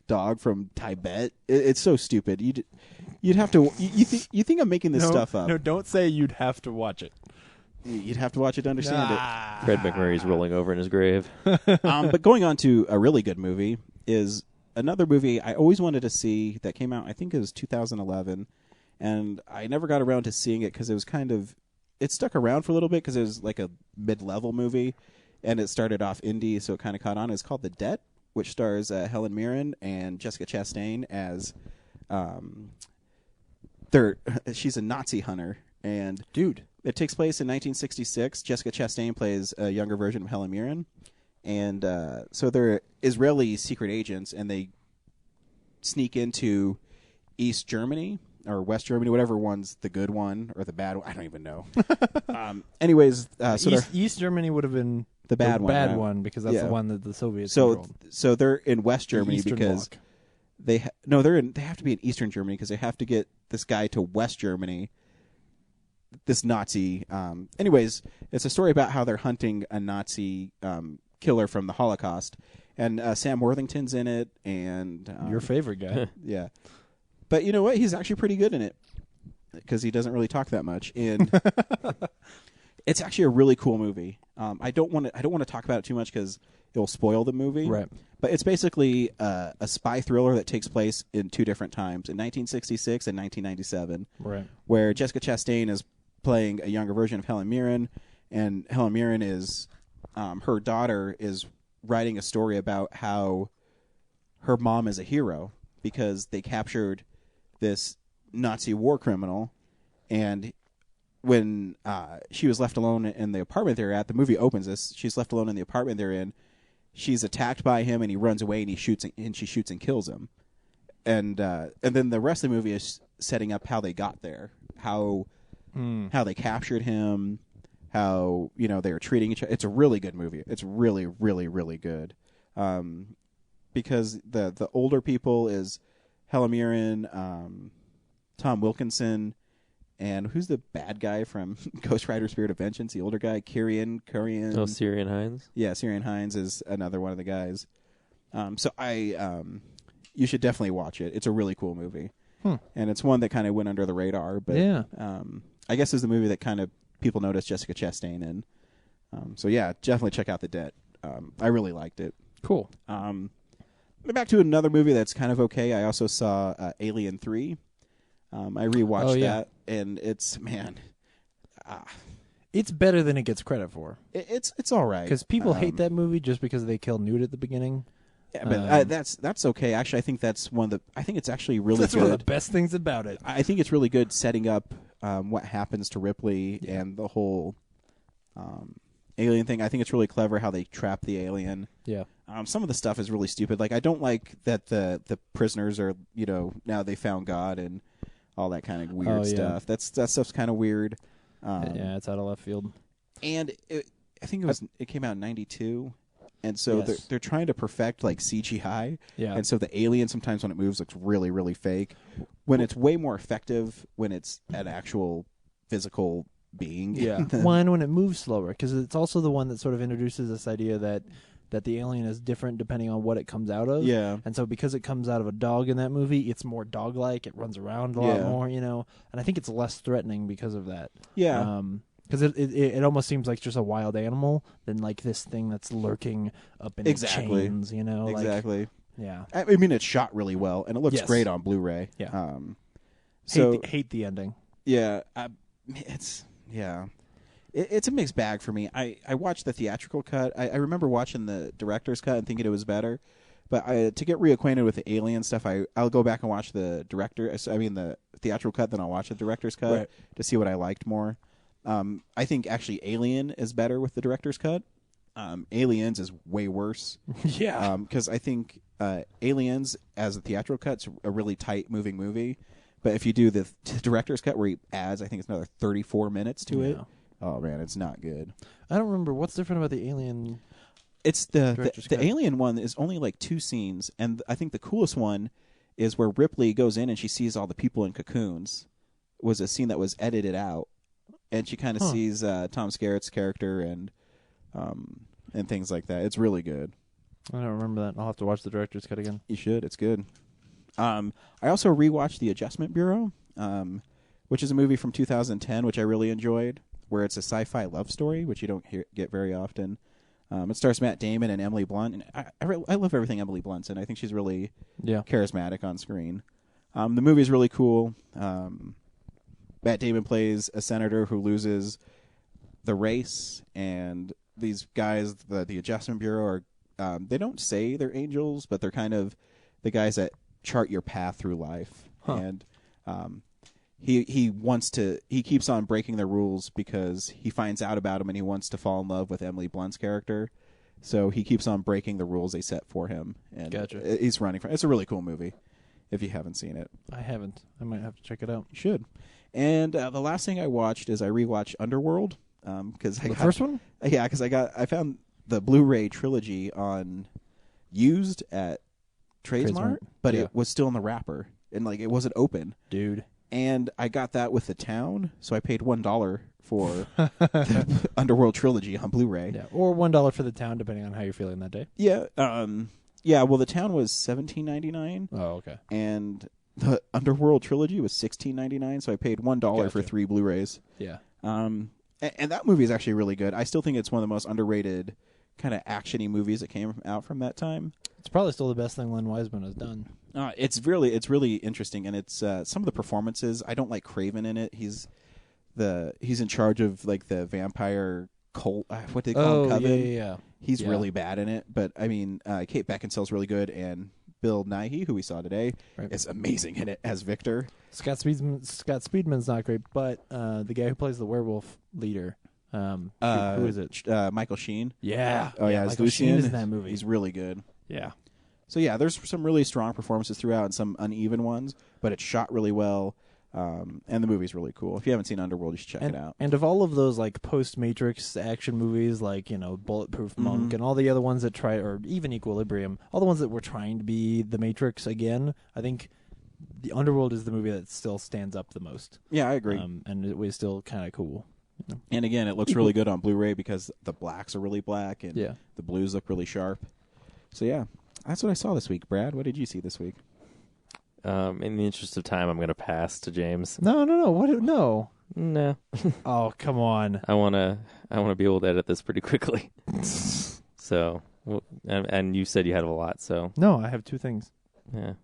dog from Tibet. It's so stupid. You'd have to. You think I'm making this stuff up? No, don't say you'd have to watch it. You'd have to watch it to understand Fred McMurray's rolling over in his grave. it. But going on to a really good movie is another movie I always wanted to see that came out. I think it was 2011, and I never got around to seeing it because it was it stuck around for a little bit because it was like a mid-level movie, and it started off indie, so it kind of caught on. It's called The Debt, which stars Helen Mirren and Jessica Chastain as she's a Nazi hunter, and Dude. it takes place in 1966. Jessica Chastain plays a younger version of Helen Mirren, and so they're Israeli secret agents, and they sneak into East Germany or West Germany, whatever one's the good one or the bad one. I don't even know. Anyways, so East Germany would have been the bad one, bad right? one because that's Yeah. the one that the Soviets So controlled. they're in West The Germany Eastern because Bloc. they have to be in Eastern Germany because they have to get this guy to West Germany. This Nazi. Anyways, it's a story about how they're hunting a Nazi killer from the Holocaust, and Sam Worthington's in it, and Your favorite guy. yeah. But you know what? He's actually pretty good in it because he doesn't really talk that much, and it's actually a really cool movie. I don't want to talk about it too much because it'll spoil the movie. Right. But it's basically a spy thriller that takes place in two different times, in 1966 and 1997, Right. where Jessica Chastain is playing a younger version of Helen Mirren, and Helen Mirren is her daughter is writing a story about how her mom is a hero because they captured this Nazi war criminal, and when she was left alone in the apartment they're at, the movie opens this. She's left alone in the apartment they're in. She's attacked by him, and he runs away, and she shoots and kills him. And then the rest of the movie is setting up how they got there, how they captured him, how they were treating each other. It's a really good movie. It's really, really, really good. Because the older people is Helen Mirren, Tom Wilkinson, and who's the bad guy from Ghost Rider: Spirit of Vengeance? The older guy, Kyrian. Oh, Syrian Hines. Yeah, Syrian Hines is another one of the guys. So you should definitely watch it. It's a really cool movie, and it's one that kind of went under the radar. But Yeah. I guess is the movie that kind of people noticed Jessica Chastain in. So yeah, definitely check out The Debt. I really liked it. Cool. Back to another movie that's kind of okay. I also saw Alien 3. I rewatched that, and it's It's better than it gets credit for. it's all right Because people hate that movie just because they kill Newt at the beginning. Yeah, but that's okay. Actually, I think that's I think it's actually really That's good. one of the best things about it. I think it's really good setting up what happens to Ripley and the whole alien thing. I think it's really clever how they trap the alien. Yeah. Some of the stuff is really stupid. Like I don't like that the prisoners are now they found God and all that kind of weird stuff. That stuff's kind of weird. Yeah, it's out of left field. And I think it came out in '92. And so Yes. they're trying to perfect like CGI. Yeah. And so the alien sometimes when it moves looks really, really fake. When it's way more effective when it's an actual physical being. Yeah. when it moves slower, because it's also the one that sort of introduces this idea that the alien is different depending on what it comes out of. Yeah. And so because it comes out of a dog in that movie, it's more dog-like. It runs around a lot more, And I think it's less threatening because of that. Yeah. Because it almost seems like just a wild animal than like this thing that's lurking up in its chains, Exactly. Like, yeah. I mean, it's shot really well, and it looks great on Blu-ray. Yeah. So hate the ending. yeah, it's a mixed bag for me. I watched the theatrical cut. I remember watching the director's cut and thinking it was better, but to get reacquainted with the alien stuff, I'll go back and watch the the theatrical cut, then I'll watch the director's cut to see what I liked more. I think actually Alien is better with the director's cut. Aliens is way worse. Yeah. Because I think Aliens as a theatrical cut's a really tight moving movie, but if you do the director's cut where he adds, I think it's another 34 minutes to it. Oh man, it's not good. I don't remember what's different about the Alien. It's the Director's cut. Alien one is only like 2 scenes, and I think the coolest one is where Ripley goes in and she sees all the people in cocoons. was a scene that was edited out, and she kind of sees Tom Skerritt's character and things like that. It's really good. I don't remember that. I'll have to watch the director's cut again. You should. It's good. I also rewatched The Adjustment Bureau, which is a movie from 2010, which I really enjoyed, where it's a sci-fi love story, which you don't get very often. It stars Matt Damon and Emily Blunt, and I love everything Emily Blunt's in. I think she's really charismatic on screen. The movie is really cool. Matt Damon plays a senator who loses the race, and these guys, the Adjustment Bureau, are they don't say they're angels, but they're kind of the guys that chart your path through life. And he keeps on breaking the rules because he finds out about them and he wants to fall in love with Emily Blunt's character. So he keeps on breaking the rules they set for him. And Gotcha. He's running from. It's a really cool movie. If you haven't seen it, I haven't. I might have to check it out. you should. And the last thing I watched is I rewatched Underworld because The first one? Yeah, because I found the Blu-ray trilogy on used at Tradesmart, but it was still in the wrapper and like it wasn't open, Dude. And I got that with The Town, so I paid $1 for the Underworld trilogy on Blu-ray. Yeah, or $1 for The Town, depending on how you're feeling that day. Yeah, yeah. Well, The Town was $17.99. Oh, okay. And the Underworld trilogy was $16.99, so I paid $1 for 3 Blu-rays. Yeah. And that movie is actually really good. I still think it's one of the most underrated kind of action-y movies that came out from that time. It's probably still the best thing Len Wiseman has done. It's really interesting, and it's some of the performances. I don't like Craven in it. He's in charge of like the vampire cult. What do they call him? Coven. Yeah. He's really bad in it, but I mean, Kate Beckinsale's really good, and Bill Nighy, who we saw today, is amazing in it as Victor. Scott Speedman's not great, but the guy who plays the werewolf leader, who is it? Michael Sheen. Yeah. Oh yeah, Michael Sheen is in that movie. He's really good. Yeah. So yeah, there's some really strong performances throughout and some uneven ones, but it's shot really well. And the movie's really cool. If you haven't seen Underworld, you should check it out. And of all of those like post-Matrix action movies, like Bulletproof Monk and all the other ones that try, or even Equilibrium, all the ones that were trying to be the Matrix again, I think the Underworld is the movie that still stands up the most. Yeah, I agree. And it was still kind of cool. And again, it looks really good on Blu-ray because the blacks are really black and the blues look really sharp. So yeah, that's what I saw this week. Brad, what did you see this week? In the interest of time, I'm going to pass to James. No. What? No. No. Oh, come on. I want to be able to edit this pretty quickly. So, and you said you had a lot, so. No, I have 2 things. Yeah.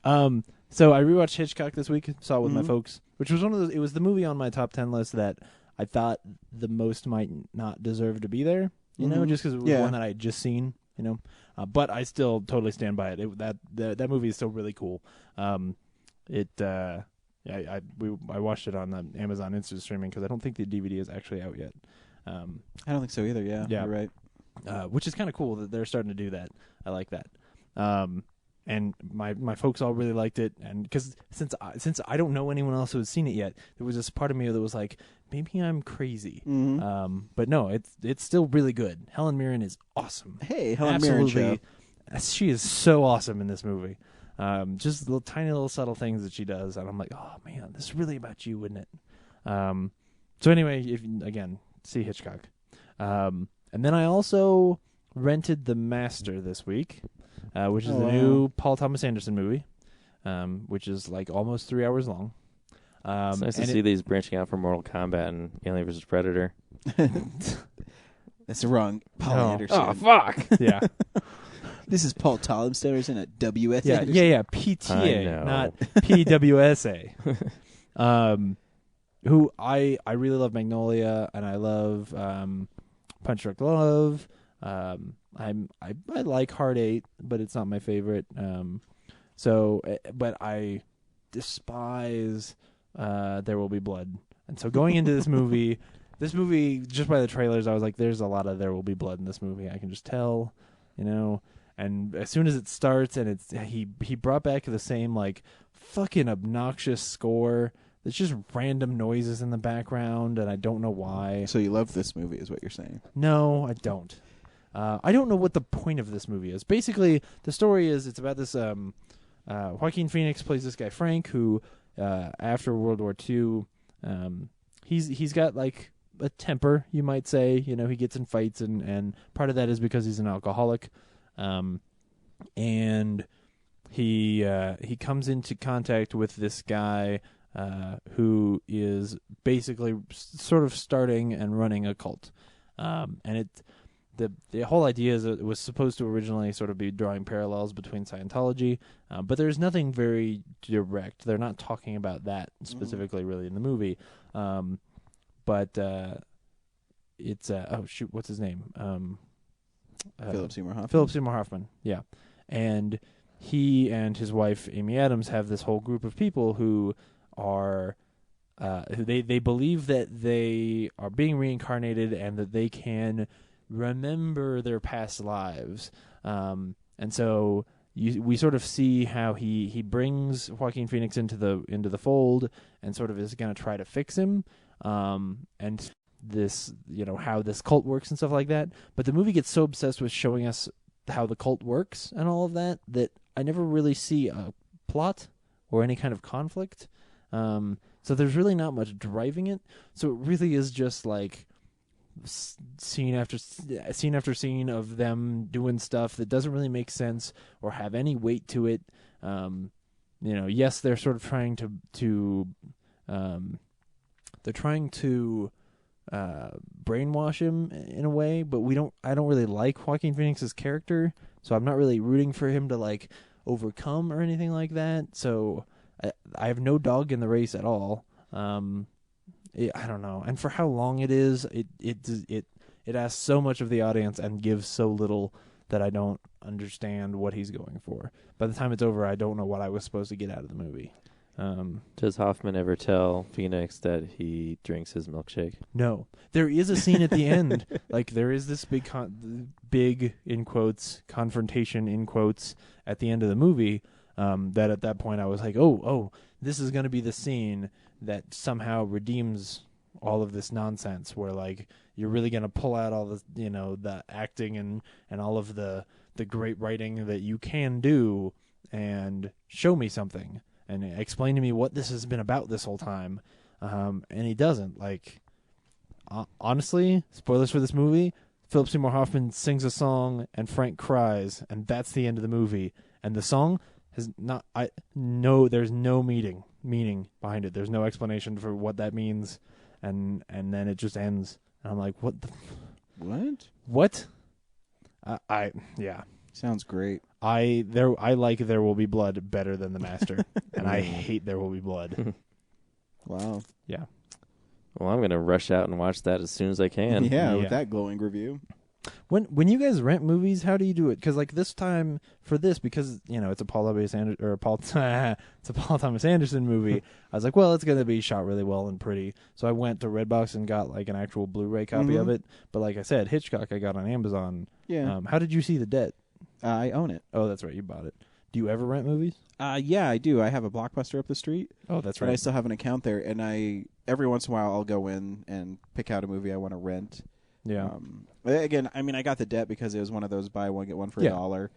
So I rewatched Hitchcock this week. Saw it with my folks, which was one of those. It was the movie on my top 10 list that I thought the most might not deserve to be there. You know, just because it was one that I had just seen. You know, but I still totally stand by it. That movie is still really cool. I watched it on the Amazon Instant Streaming because I don't think the DVD is actually out yet. I don't think so either. Yeah, you're right. Which is kind of cool that they're starting to do that. I like that. And my folks all really liked it, and because since I don't know anyone else who has seen it yet, there was this part of me that was like, maybe I'm crazy. But no, it's still really good. Helen Mirren is awesome. Hey, Helen Mirren show. She is so awesome in this movie. Just little tiny little subtle things that she does, and I'm like, oh man, this is really about you, isn't it? So anyway, again, see Hitchcock. And then I also rented The Master this week. Which is the new Paul Thomas Anderson movie, which is like almost 3 hours long. It's nice to see these branching out from Mortal Kombat and Alien vs. Predator. That's wrong. Paul Anderson. Oh, fuck. Yeah. This is Paul Thomas Anderson at WS Anderson. Yeah. PTA, not PWSA. Who I really love Magnolia, and I love Punch Drunk Love. I like Heart 8, but it's not my favorite. But I despise There Will Be Blood. And so going into this movie, just by the trailers, I was like, there's a lot of There Will Be Blood in this movie. I can just tell, you know. And as soon as it starts, and he brought back the same like fucking obnoxious score. There's just random noises in the background, and I don't know why. So you love this movie, is what you're saying? No, I don't. I don't know what the point of this movie is. Basically, the story is it's about this Joaquin Phoenix plays this guy Frank who after World War II, he's got like a temper, you might say. You know, he gets in fights, and part of that is because he's an alcoholic, and he comes into contact with this guy who is basically sort of starting and running a cult, and the whole idea is that it was supposed to originally sort of be drawing parallels between Scientology, but there's nothing very direct. They're not talking about that specifically really in the movie, but it's oh shoot, what's his name? Philip Seymour Hoffman. Philip Seymour Hoffman, yeah. And he and his wife Amy Adams have this whole group of people who are they believe that they are being reincarnated and that they can remember their past lives, and so we sort of see how he brings Joaquin Phoenix into the fold and sort of is going to try to fix him, and this, you know, how this cult works and stuff like that. But the movie gets so obsessed with showing us how the cult works and all of that I never really see a plot or any kind of conflict. So there's really not much driving it. So it really is just like scene after scene of them doing stuff that doesn't really make sense or have any weight to it. You know, yes, they're sort of trying to brainwash him in a way, but I don't really like Joaquin Phoenix's character, so I'm not really rooting for him to like overcome or anything like that. So I have no dog in the race at all. I don't know. And for how long it is, it asks so much of the audience and gives so little that I don't understand what he's going for. By the time it's over, I don't know what I was supposed to get out of the movie. Does Hoffman ever tell Phoenix that he drinks his milkshake? No. There is a scene at the end. Like, there is this big, in quotes, confrontation, in quotes, at the end of the movie, that at that point I was like, oh, this is going to be the scene that somehow redeems all of this nonsense, where, like, you're really going to pull out all the, you know, the acting and all of the great writing that you can do and show me something and explain to me what this has been about this whole time. And he doesn't. Like, honestly, spoilers for this movie, Philip Seymour Hoffman sings a song and Frank cries, and that's the end of the movie. And the song has not, there's no meaning behind it. There's no explanation for what that means. And then it just ends. And I'm like, what? What? Yeah. Sounds great. I like There Will Be Blood better than The Master, and I hate There Will Be Blood. Wow. Yeah. Well, I'm going to rush out and watch that as soon as I can. Yeah, with that glowing review. When you guys rent movies, how do you do it? Because like this time for this, because you know it's a Paul Thomas Anderson movie, I was like, well, it's gonna be shot really well and pretty. So I went to Redbox and got like an actual Blu-ray copy of it. But like I said, Hitchcock I got on Amazon. Yeah. How did you see The Debt? I own it. Oh, that's right, you bought it. Do you ever rent movies? Yeah, I do. I have a Blockbuster up the street. Oh, that's right. right. I still have an account there, and every once in a while I'll go in and pick out a movie I want to rent. Yeah. Again, I mean, I got The Debt because it was one of those buy one get one for $1.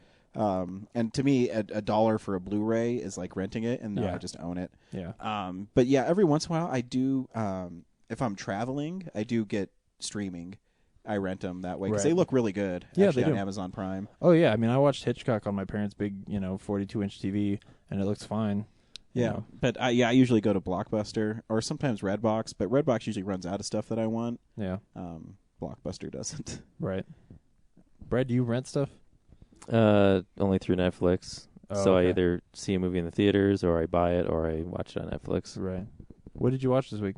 And to me, $1 for a Blu-ray is like renting it, and now I just own it. Yeah. But yeah, every once in a while I do. If I'm traveling, I do get streaming. I rent them that way because they look really good. Yeah, actually, they do. on Amazon Prime. Oh yeah, I mean, I watched Hitchcock on my parents' big, 42-inch TV, and it looks fine. Yeah, you know. but I usually go to Blockbuster or sometimes Redbox, but Redbox usually runs out of stuff that I want. Yeah. Blockbuster doesn't. Right. Brad, do you rent stuff? Only through Netflix. Oh, so okay. I either see a movie in the theaters, or I buy it, or I watch it on Netflix. Right. What did you watch this week?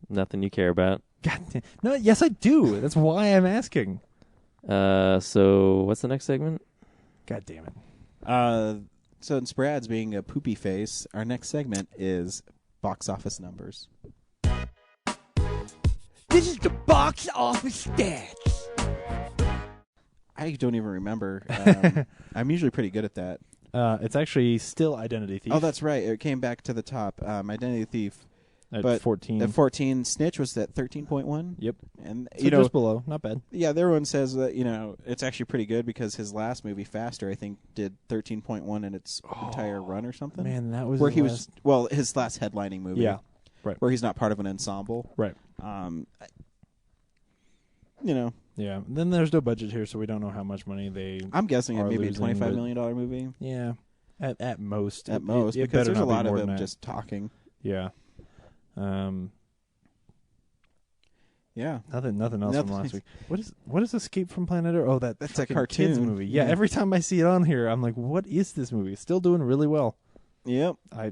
Nothing you care about. God damn. No, yes, I do. That's why I'm asking. So what's the next segment? God damn it. So in Brad's being a poopy face, our next segment is box office numbers. This is the box office stats. I don't even remember. I'm usually pretty good at that. It's actually still Identity Thief. Oh, that's right. It came back to the top. Identity Thief At 14. At 14, Snitch was at 13.1. Yep. And So just below, not bad. yeah, everyone says that it's actually pretty good because his last movie, Faster, I think did 13.1 in its entire run or something. Man, that was where the he last... was his last headlining movie. Yeah, right. Where he's not part of an ensemble. Right. Yeah. Then there's no budget here, so we don't know how much money they. I'm guessing it are may be a losing, $25 but- million movie. Yeah. At most. At most, it because better there's a not be lot of more them than that. just talking. Yeah. Yeah. Nothing else from Nothing. last week. What is Escape from Planet Earth? Oh, that's a fucking cartoon. kids movie. Yeah, Yeah. every time I see it on here, I'm like, what is this movie? Still doing really well. Yep. I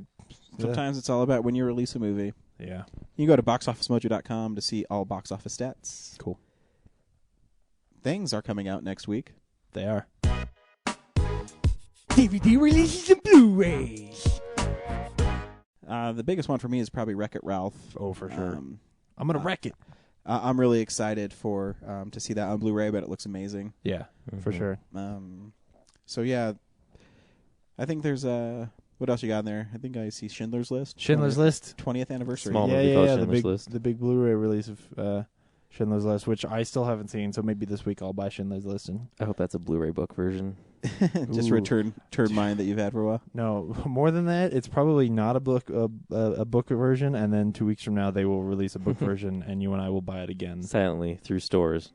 Sometimes it's all about when you release a movie. Yeah. You can go to boxofficemojo.com to see all box office stats. Cool. Things are coming out next week. They are. DVD releases and Blu-rays. The biggest one for me is probably Wreck-It Ralph. Oh, for sure. Um, I'm gonna wreck it. I'm really excited for to see that on Blu-ray, but it looks amazing. Yeah, for sure. So yeah, I think there's what else you got in there? I think I see Schindler's List. Schindler's List. 20th anniversary. Small Yeah, movie yeah, called yeah. Schindler's The List. big Blu-ray release of Schindler's List, which I still haven't seen. So maybe this week I'll buy Schindler's List. And I hope that's a Blu-ray book version. Just Ooh. return mine that you've had for a while. no, more than that, it's probably not a book version. And then 2 weeks from now, they will release a book version, and you and I will buy it again. Silently through stores.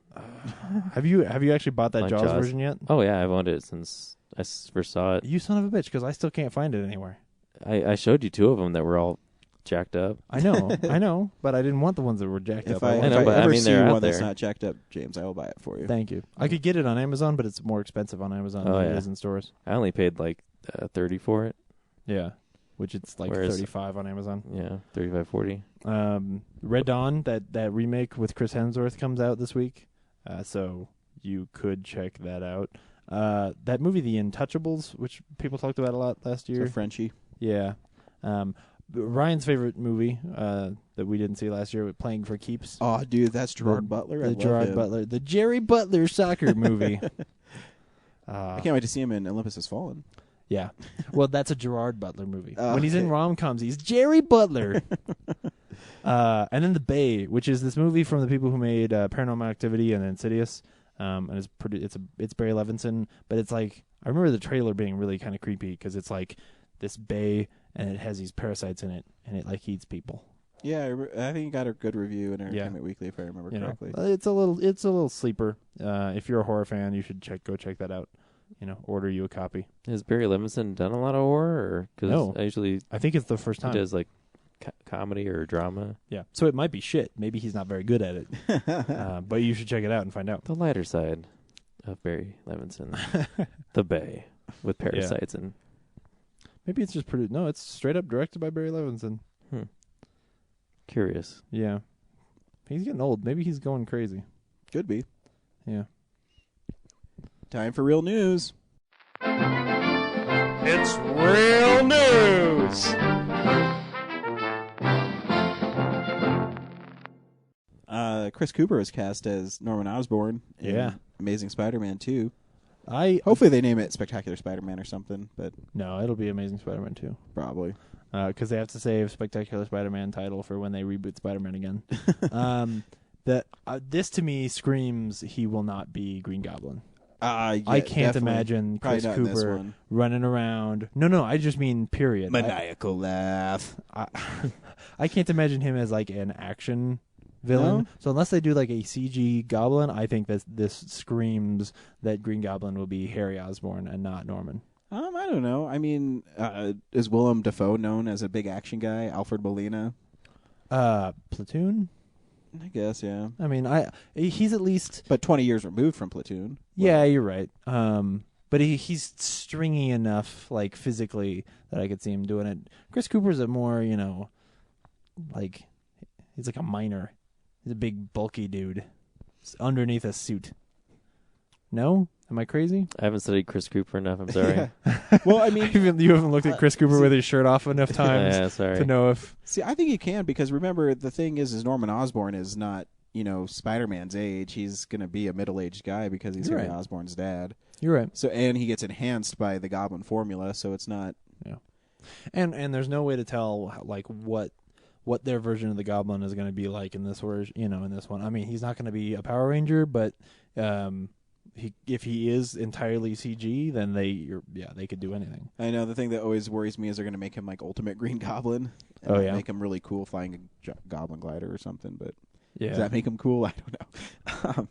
Have you actually bought that Like Jaws Jaws. version yet? Oh yeah, I've owned it since I first saw it. You son of a bitch, because I still can't find it anywhere. I showed you two of them that were all jacked up. I know, but I didn't want the ones that were jacked If up. I, I if know, I but I ever mean, see they're out one that's there. not jacked up, James, I will buy it for you. Thank you. I could get it on Amazon, but it's more expensive on Amazon Oh, than yeah. it is in stores. I only paid like $30 for it. Yeah, which it's like Whereas- $35 on Amazon. Yeah, $35.40. Red Dawn, that remake with Chris Hemsworth comes out this week, so you could check that out. That movie, The Untouchables, which people talked about a lot last year. So Frenchie. Yeah. Ryan's favorite movie that we didn't see last year, Playing for Keeps. Oh, dude, that's Gerard Butler. I The love Gerard him. Butler, the Jerry Butler soccer movie. I can't wait to see him in Olympus Has Fallen. Yeah. Well, that's a Gerard Butler movie. When he's in Okay. rom-coms, he's Jerry Butler. And then The Bay, which is this movie from the people who made Paranormal Activity and Insidious. And it's Barry Levinson, but it's like, I remember the trailer being really kind of creepy because it's like this bay and it has these parasites in it and it like eats people. Yeah, I think he got a good review in Yeah. Entertainment Weekly, if I remember You know, correctly. it's a little sleeper. If you're a horror fan, you should go check that out. Order you a copy. Has Barry Levinson done a lot of horror? Because No. I usually I think it's the first he time. does like comedy or drama. Yeah. So it might be shit. Maybe he's not very good at it. But you should check it out and find out. The lighter side of Barry Levinson. The Bay with parasites and Maybe it's just produced. No, it's straight up directed by Barry Levinson. curious. Yeah. He's getting old. Maybe he's going crazy. Could be. Yeah. Time for real news. It's real news. Chris Cooper is cast as Norman Osborn in Yeah. Amazing Spider-Man 2. I Hopefully they name it Spectacular Spider-Man or something, but No, it'll be Amazing Spider-Man 2. probably. Because they have to save Spectacular Spider-Man title for when they reboot Spider-Man again. This to me screams he will not be Green Goblin. Yeah, I can't definitely. imagine Probably Chris not in this Cooper one. running around. No, I just mean period. Maniacal laugh. I can't imagine him as like an action villain. No? So unless they do like a CG Goblin, I think that this screams that Green Goblin will be Harry Osborn and not Norman. I don't know. I mean, is Willem Dafoe known as a big action guy? Alfred Molina? Platoon? I guess, yeah. I mean, he's at least... But 20 years removed from Platoon. Yeah, you're right. But he's stringy enough, like, physically, that I could see him doing it. Chris Cooper's a more, like, he's like a miner. He's a big, bulky dude underneath a suit. No? Am I crazy? I haven't studied Chris Cooper enough. I'm sorry. Well, I mean... You haven't looked at Chris Cooper with his shirt off enough times Yeah, sorry. to know if... See, I think you can, because remember, the thing is Norman Osborn is not, Spider-Man's age. He's going to be a middle-aged guy because he's You're Harry right. Osborn's dad. You're right. So, and he gets enhanced by the Goblin formula, so it's not... Yeah. And there's no way to tell, like, what what their version of the Goblin is going to be like in this version. In this one. I mean, he's not going to be a Power Ranger, but if he is entirely CG, then they could do anything. I know the thing that always worries me is they're going to make him like Ultimate Green Goblin. And make him really cool flying a goblin glider or something. But does that make him cool? I don't know.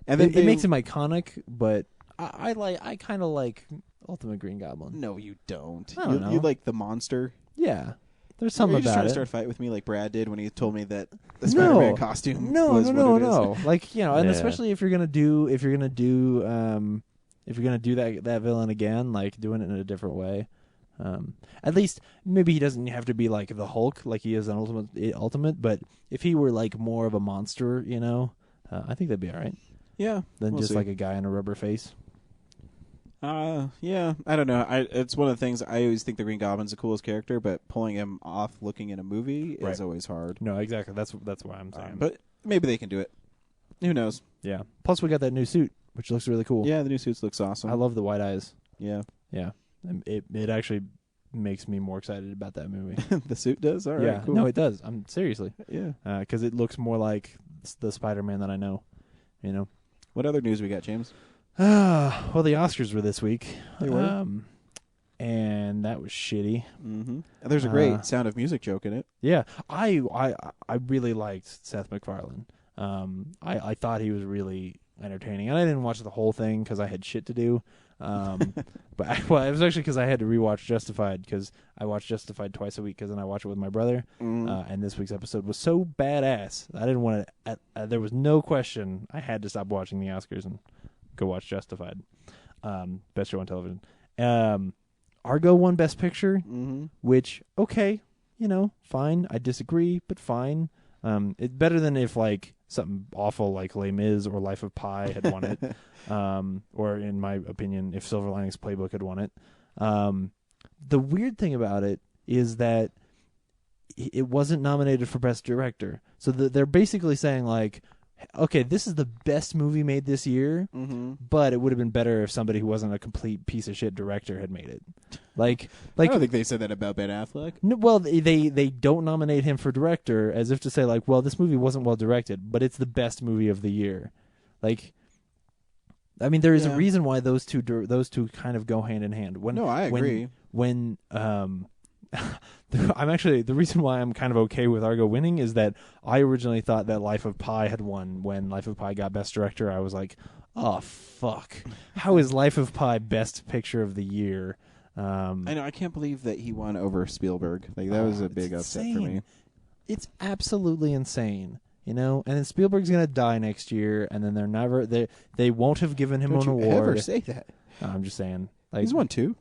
And then it makes him iconic, but I kind of like Ultimate Green Goblin. No, you don't. I don't know. You like the monster. Yeah. There's something Are you just about trying it. to start a fight with me like Brad did when he told me that the Spider-Man costume was what it is? Like, and especially if you're gonna do that villain again, like doing it in a different way. At least maybe he doesn't have to be like the Hulk, like he is an ultimate. But if he were like more of a monster, I think that'd be all right. Yeah, Than just like a guy in a rubber face. Yeah, I don't know. It's one of the things I always think the Green Goblin's the coolest character, but pulling him off looking in a movie is always hard. No, exactly. That's why I'm saying. But maybe they can do it. Who knows? Yeah. Plus, we got that new suit, which looks really cool. Yeah, the new suit looks awesome. I love the white eyes. Yeah. Yeah. It actually makes me more excited about that movie. The suit does? All right, cool. No, it does. I'm seriously. Yeah. Because it looks more like the Spider-Man that I know. What other news we got, James? Well, the Oscars were this week. They were. And that was shitty. Mm-hmm. And there's a great Sound of Music joke in it. Yeah. I really liked Seth MacFarlane. I thought he was really entertaining. And I didn't watch the whole thing because I had shit to do. But it was actually because I had to rewatch Justified, because I watch Justified twice a week because then I watch it with my brother. And this week's episode was so badass. I didn't want to. There was no question. I had to stop watching the Oscars and go watch Justified. Best show on television. Argo won Best Picture, which fine. I disagree, but fine. It's better than if like something awful like Les Mis or Life of Pi had won it, or in my opinion, if Silver Linings Playbook had won it. The weird thing about it is that it wasn't nominated for Best Director, so they're basically saying like, okay, this is the best movie made this year, but it would have been better if somebody who wasn't a complete piece of shit director had made it. Like I don't think they said that about Ben Affleck. No, well, they don't nominate him for director, as if to say like, well, this movie wasn't well directed, but it's the best movie of the year. Like, I mean, there is a reason why those two kind of go hand in hand. I agree. When I'm actually, the reason why I'm kind of okay with Argo winning is that I originally thought that Life of Pi had won. When Life of Pi got Best Director, I was like, oh fuck, how is Life of Pi Best Picture of the year? I know, I can't believe that he won over Spielberg. Like that was a big upset for me. It's absolutely insane, And then Spielberg's gonna die next year, and then they won't have given him an award. Don't you ever say that? No, I'm just saying. Like, he's won 2.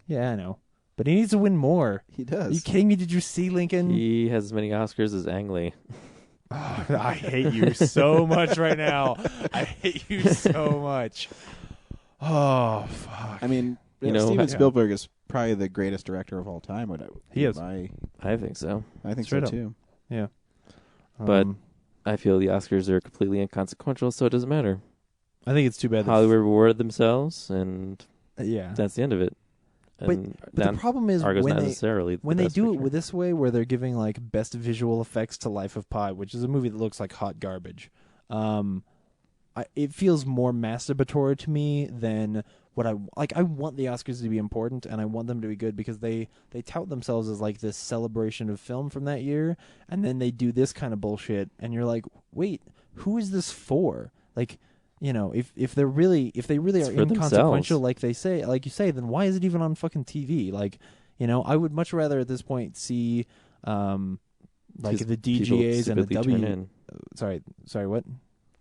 Yeah, I know. But he needs to win more. He does. Are you kidding me? Did you see Lincoln? He has as many Oscars as Ang Lee. Oh, I hate you so much right now. I hate you so much. Oh, fuck. I mean, Steven Spielberg is probably the greatest director of all time. He is. I think so. I think Straight so, up. too. Yeah. But I feel the Oscars are completely inconsequential, so it doesn't matter. I think it's too bad. Hollywood rewarded themselves, and yeah, that's the end of it. But the problem is Argo's when not they necessarily when they do picture. it with this way, where they're giving like best visual effects to Life of Pi, which is a movie that looks like hot garbage. It feels more masturbatory to me than what I like. I want the Oscars to be important, and I want them to be good because they tout themselves as like this celebration of film from that year, and then they do this kind of bullshit, and you're like, wait, who is this for? Like, if they really are inconsequential, like you say, then why is it even on fucking TV? Like, I would much rather at this point see, like the DGAs and the W. Sorry, what?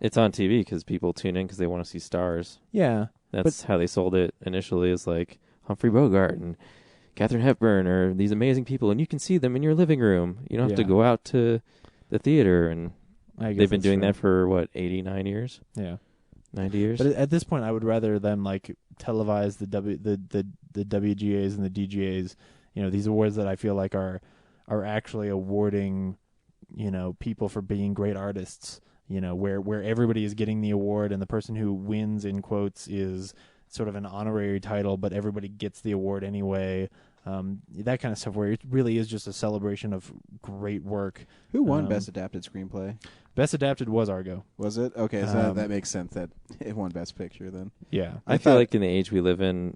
It's on TV because people tune in because they want to see stars. Yeah, that's how they sold it initially. Is like Humphrey Bogart and Katharine Hepburn are these amazing people, and you can see them in your living room. You don't have to go out to the theater, and they've been doing that for 89 years. Yeah. 90 years. But at this point, I would rather them like televise the WGAs and the DGAs. These awards that I feel like are actually awarding, people for being great artists. Where everybody is getting the award, and the person who wins in quotes is sort of an honorary title, but everybody gets the award anyway. that kind of stuff where it really is just a celebration of great work. Who won Best Adapted Screenplay? Best Adapted was Argo. Was it? Okay, so that makes sense that it won Best Picture then. Yeah. I feel like in the age we live in,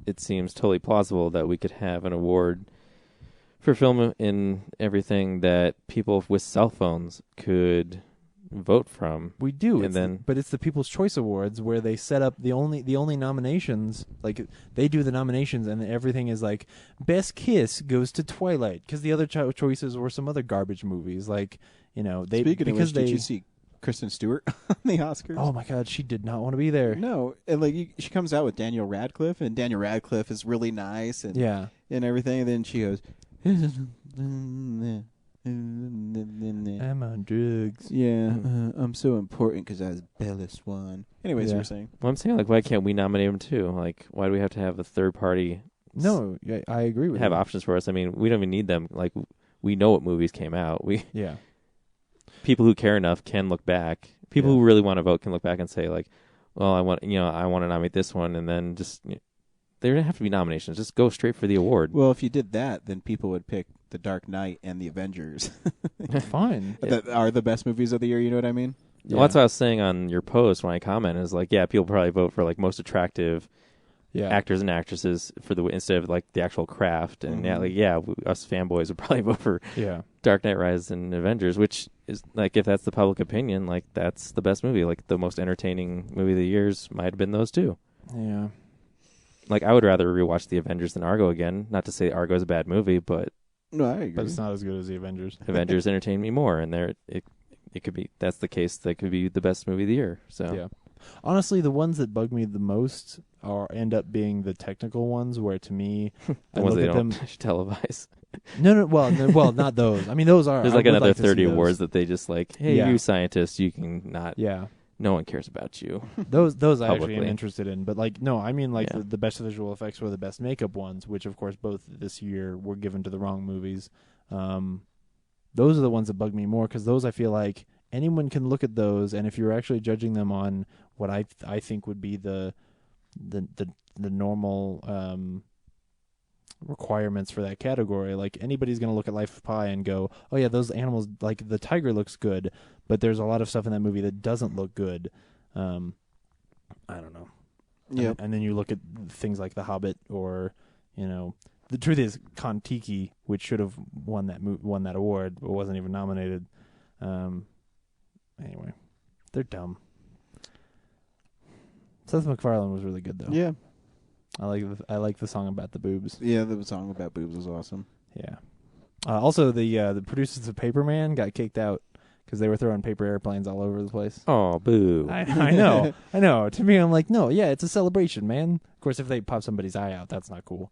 it seems totally plausible that we could have an award for film in everything that people with cell phones could vote from. We do, And but it's the People's Choice Awards where they set up the only nominations. Like they do the nominations, and everything is like Best Kiss goes to Twilight because the other choices were some other garbage movies. Like they Speaking because of which, did you see Kristen Stewart on the Oscars? Oh my God, she did not want to be there. No, and she comes out with Daniel Radcliffe, and Daniel Radcliffe is really nice and and everything. And then she goes, "I'm on drugs." Yeah, I'm so important because I was Bella Swan. Anyways, you were saying? Well, I'm saying, like, why can't we nominate him too? Like, why do we have to have a third party? No, I agree with have you. options for us. I mean, we don't even need them. Like, we know what movies came out. People who care enough can look back. People who really want to vote can look back and say, like, well, I want to nominate this one, and then just there don't have to be nominations. Just go straight for the award. Well, if you did that, then people would pick The Dark Knight and The Avengers. Fine. That are the best movies of the year. You know what I mean? Yeah. Well, that's what I was saying on your post when I commented. Is like, people probably vote for like most attractive actors and actresses for instead of like the actual craft. And us fanboys would probably vote for Dark Knight Rises and Avengers, which is like, if that's the public opinion, like that's the best movie. Like the most entertaining movie of the years might have been those two. Yeah. Like I would rather rewatch The Avengers than Argo again. Not to say Argo is a bad movie, but no, I agree. But it's not as good as The Avengers. Avengers entertained me more, and it could be that's the case. That could be the best movie of the year. So yeah. Honestly, the ones that bug me the most end up being the technical ones, where to me, the ones they don't televise. Well, not those. I mean, those are. There's like another 30 awards that they just like, hey, you scientists, you can not. Yeah. No one cares about you. Those I actually am interested in, but like no, I mean like the best visual effects or the best makeup ones, which of course both this year were given to the wrong movies. Those are the ones that bug me more because those I feel like anyone can look at those, and if you're actually judging them on what I think would be the normal requirements for that category, like anybody's going to look at Life of Pi and go, oh yeah, those animals, like the tiger looks good, but there's a lot of stuff in that movie that doesn't look good. I don't know. Yeah. And then you look at things like The Hobbit, or the truth is Kon-Tiki, which should have won that award but wasn't even nominated. Anyway, they're dumb. Seth MacFarlane was really good though. Yeah. I like the song about the boobs. Yeah, the song about boobs was awesome. Yeah. Also, the producers of Paperman got kicked out because they were throwing paper airplanes all over the place. Oh, boo! I know, I know. To me, I'm like, no, it's a celebration, man. Of course, if they pop somebody's eye out, that's not cool.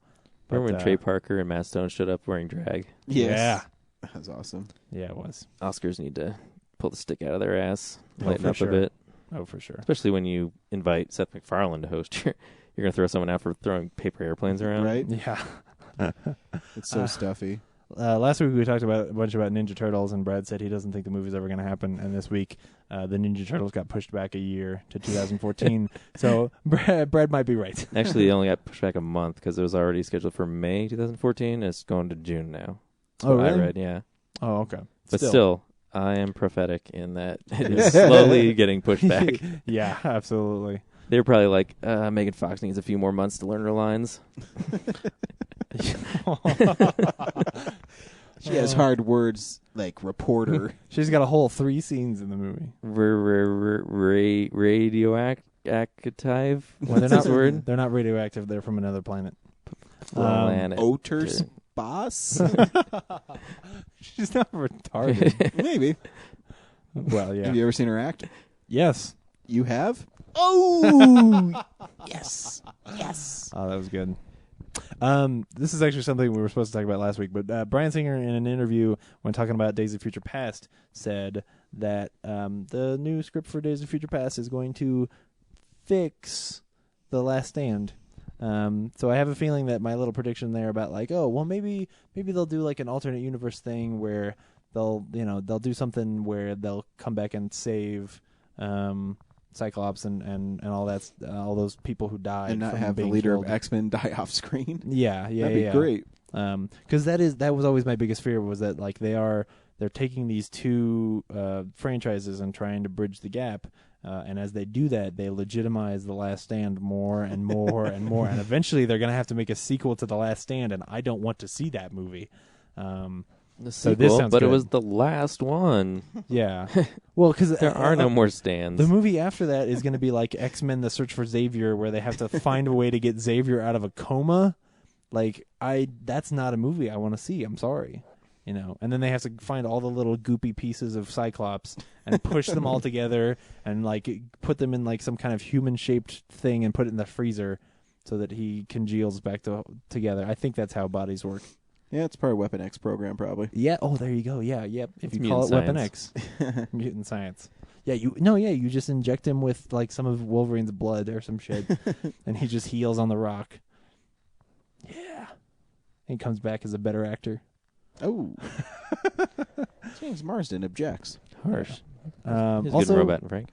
Remember when Trey Parker and Matt Stone showed up wearing drag? Yes. Yeah, that was awesome. Yeah, it was. Oscars need to pull the stick out of their ass, lighten up a bit. Oh, for sure. Especially when you invite Seth MacFarlane to host you're going to throw someone out for throwing paper airplanes around? Right? Yeah. It's so stuffy. Last week we talked a bunch about Ninja Turtles, and Brad said he doesn't think the movie's ever going to happen. And this week, the Ninja Turtles got pushed back a year to 2014. So Brad might be right. Actually, it only got pushed back a month because it was already scheduled for May 2014. And it's going to June now. Oh, really? I read, yeah. Oh, okay. But still, I am prophetic in that it is slowly getting pushed back. Yeah, absolutely. They're probably like, Megan Fox needs a few more months to learn her lines. She has hard words like reporter. She's got a whole 3 scenes in the movie. Radioactive? What's this word? They're not radioactive. They're from another planet. Oter's boss? She's not retarded. Maybe. Well, yeah. Have you ever seen her act? Yes. You have? Oh! Yes. Yes. Oh, that was good. This is actually something we were supposed to talk about last week, but Bryan Singer, in an interview when talking about Days of Future Past, said that the new script for Days of Future Past is going to fix The Last Stand. So I have a feeling that my little prediction there about like, oh, well, maybe they'll do like an alternate universe thing where they'll do something where they'll come back and save Cyclops and all that, all those people who died, and not from have the being leader killed. of X-Men die off screen. Yeah, That'd be great. Because that was always my biggest fear, was that like they're taking these two franchises and trying to bridge the gap, and as they do that, they legitimize The Last Stand more and more and more, and eventually they're gonna have to make a sequel to The Last Stand, and I don't want to see that movie. The So sequel, this sounds but good. it was the last one. Yeah, well, because There are no more stands. The movie after that is going to be like X-Men: The Search for Xavier, where they have to find a way to get Xavier out of a coma. Like, that's not a movie I want to see. I'm sorry, And then they have to find all the little goopy pieces of Cyclops and push them all together and like put them in like some kind of human-shaped thing and put it in the freezer so that he congeals back together. I think that's how bodies work. Yeah, it's part of Weapon X program, probably. Yeah. Oh, there you go. Yeah. Yep. If It's you call it mutant Weapon X, mutant science. Yeah. You just inject him with like some of Wolverine's blood or some shit, and he just heals on the rock. Yeah. He comes back as a better actor. Oh. James Marsden objects. Harsh. He's a good Also, robot, Frank.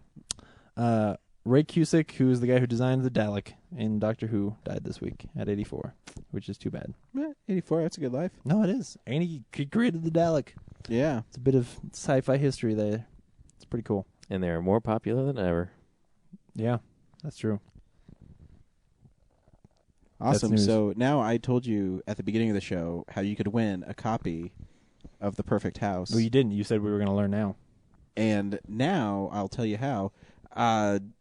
Ray Cusick, who is the guy who designed the Dalek in Doctor Who, died this week at 84, which is too bad. 84, that's a good life. No, it is. And he created the Dalek. Yeah. It's a bit of sci-fi history there. It's pretty cool. And they are more popular than ever. Yeah, that's true. Awesome. That's news. So now I told you at the beginning of the show how you could win a copy of The Perfect House. Well, you didn't. You said we were going to learn now. And now I'll tell you how.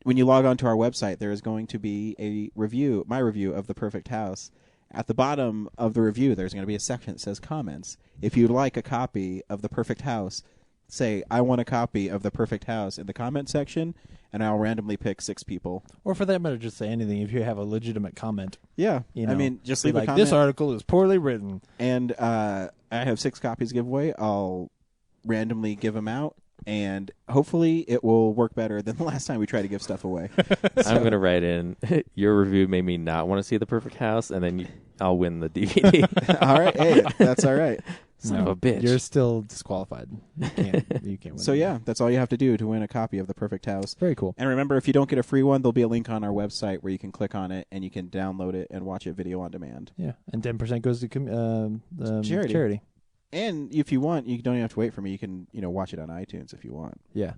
When you log on to our website, there is going to be a review, my review of The Perfect House. At the bottom of the review, there's going to be a section that says comments. If you'd like a copy of The Perfect House, say, I want a copy of The Perfect House in the comment section, and I'll randomly pick 6 people. Or for that matter, just say anything if you have a legitimate comment. Yeah. You know, I mean, just be leave a like, comment. this article is poorly written. And I have 6 copies to give away. I'll randomly give them out. And hopefully it will work better than the last time we tried to give stuff away. I'm going to write in, your review made me not want to see The Perfect House, and then I'll win the DVD. All right. Hey, that's all right. Son of a bitch. You're still disqualified. You can't win. So, yeah, that's all you have to do to win a copy of The Perfect House. Very cool. And remember, if you don't get a free one, there'll be a link on our website where you can click on it and you can download it and watch it video on demand. Yeah, and 10% goes to Charity. And if you want, you don't even have to wait for me. You can, watch it on iTunes if you want. Yeah,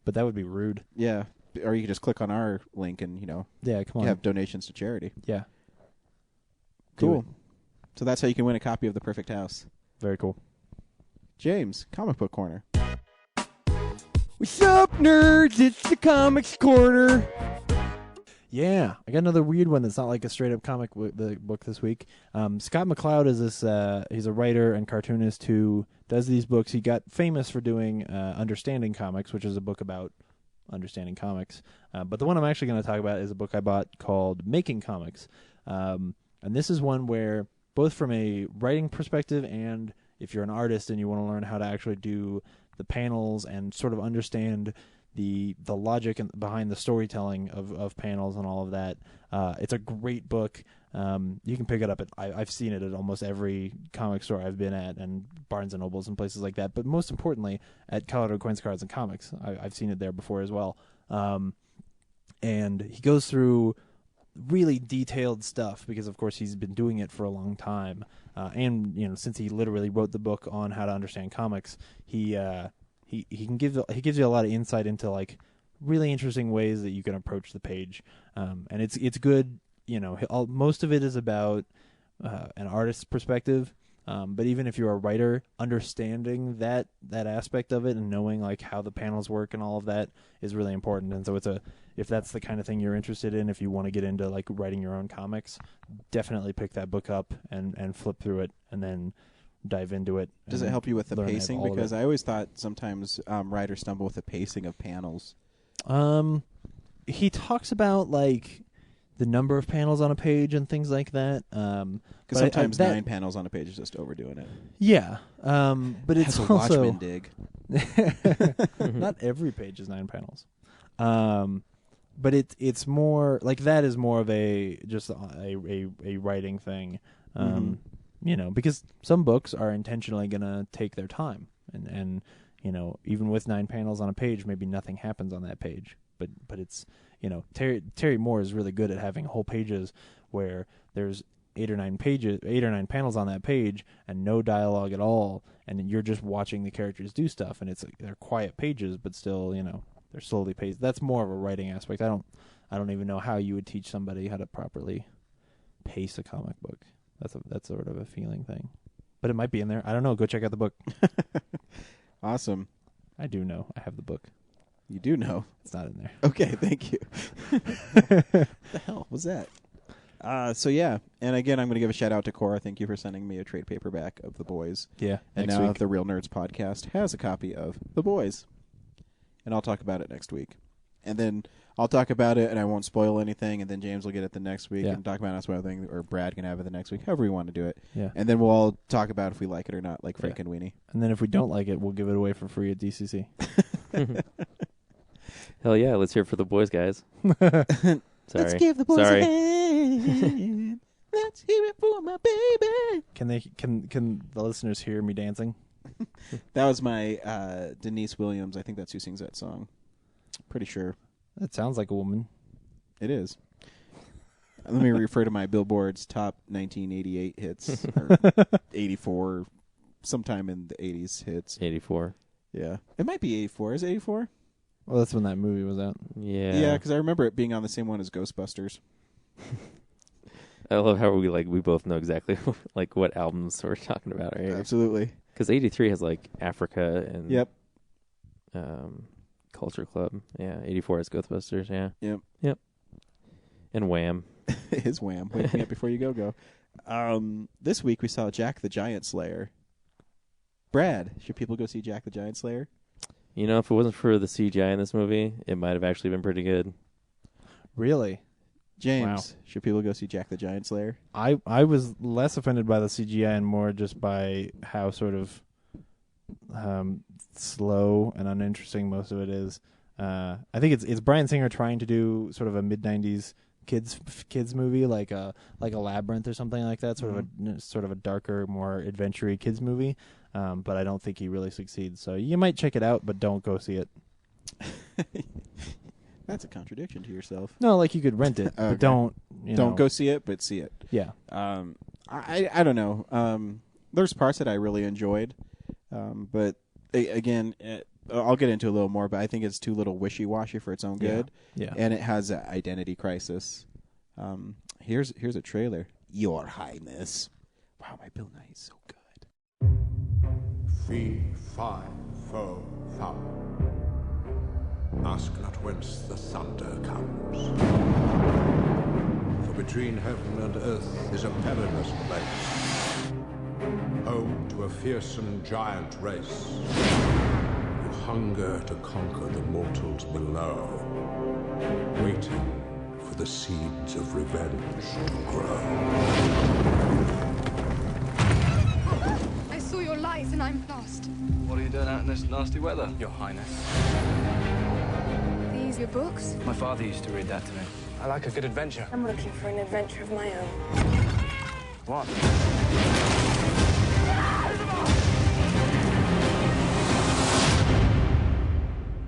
but that would be rude. Yeah. Or you can just click on our link and, Yeah, come on. have donations to charity. Yeah. Cool. So that's how you can win a copy of The Perfect House. Very cool. James, Comic Book Corner. What's up, nerds? It's the Comics Corner. Yeah, I got another weird one that's not like a straight up comic book this week. Scott McCloud is this. He's a writer and cartoonist who does these books. He got famous for doing Understanding Comics, which is a book about understanding comics. But the one I'm actually going to talk about is a book I bought called Making Comics. And this is one where, both from a writing perspective and if you're an artist and you want to learn how to actually do the panels and sort of understand the logic behind the storytelling of panels and all of that. It's a great book. You can pick it up I've seen it at almost every comic store I've been at, and Barnes and Nobles and places like that. But most importantly, at Colorado Coins, Cards, and Comics. I've seen it there before as well. And he goes through really detailed stuff because, of course, he's been doing it for a long time. And since he literally wrote the book on how to understand comics, he gives you a lot of insight into like really interesting ways that you can approach the page, and it's good. Most of it is about an artist's perspective, but even if you're a writer, understanding that aspect of it and knowing like how the panels work and all of that is really important. And so if that's the kind of thing you're interested in, if you want to get into like writing your own comics, definitely pick that book up and flip through it and then dive into it. Does it help you with the learn pacing? all of Because it. I always thought sometimes writers stumble with the pacing of panels. He talks about like the number of panels on a page and things like that. Because sometimes 9 panels on a page is just overdoing it. Yeah, but it's Has a also Watchmen dig. not every page is 9 panels. But it's more like that is more of a writing thing. Because some books are intentionally going to take their time, and even with 9 panels on a page, maybe nothing happens on that page. but it's, you know, Terry Moore is really good at having whole pages where there's 8 or 9 panels on that page and no dialogue at all, and then you're just watching the characters do stuff, and it's like they're quiet pages but still, you know, they're slowly paced. That's more of a writing aspect. I don't even know how you would teach somebody how to properly pace a comic book. That's sort of a feeling thing, but it might be in there. I don't know. Go check out the book. Awesome. I do know. I have the book. You do know. It's not in there. Okay, thank you. What the hell was that? So yeah, and again, I'm going to give a shout out to Cora. Thank you for sending me a trade paperback of The Boys. Yeah, and next now week. the Real Nerds podcast has a copy of The Boys, and I'll talk about it next week. And then I'll talk about it, and I won't spoil anything. And then James will get it the next week and talk about it spoil thing, or Brad can have it the next week, however you want to do it. Yeah. And then we'll all talk about if we like it or not, like Frank and Weenie. And then if we don't like it, we'll give it away for free at DCC. Hell yeah, let's hear it for the boys, guys. Sorry. Let's give the boys Sorry. a hand. Let's hear it for my baby. Can the listeners hear me dancing? That was my Denise Williams. I think that's who sings that song. Pretty sure. That sounds like a woman. It is. Let me refer to my Billboard's top 1988 hits, or 84, sometime in the 80s hits. 84. Yeah. It might be 84. Is it 84? Well, that's when that movie was out. Yeah. Yeah, because I remember it being on the same one as Ghostbusters. I love how we both know exactly like what albums we're talking about right here. Absolutely. Because 83 has like Africa and Yep. Culture Club. Yeah. 84 has Ghostbusters. Yeah. Yep. And Wham. His Wham. Wake me up before you go. This week we saw Jack the Giant Slayer. Brad, should people go see Jack the Giant Slayer? You know, if it wasn't for the CGI in this movie, it might have actually been pretty good. Really? James, should people go see Jack the Giant Slayer? I was less offended by the CGI and more just by how sort of slow and uninteresting most of it is. I think it's Bryan Singer trying to do sort of a mid-90s kids movie like a Labyrinth or something like that, sort of a darker, more adventure-y kids movie. But I don't think he really succeeds. So you might check it out, but don't go see it. That's a contradiction to yourself. No, like you could rent it, Okay. but don't go see it, but see it. Yeah. I don't know. There's parts that I really enjoyed, but again, I'll get into a little more. But I think it's too little wishy-washy for its own good. Yeah. And it has an identity crisis. Here's a trailer. Your Highness. Wow, my Bill Nye is so good. Fee, fi, fo, fum. Ask not whence the thunder comes. For between heaven and earth is a perilous place, home to a fearsome giant race who hunger to conquer the mortals below, waiting for the seeds of revenge to grow. I saw your lights and I'm lost. What are you doing out in this nasty weather, Your Highness? These your books? My father used to read that to me. I like a good adventure. I'm looking for an adventure of my own. What?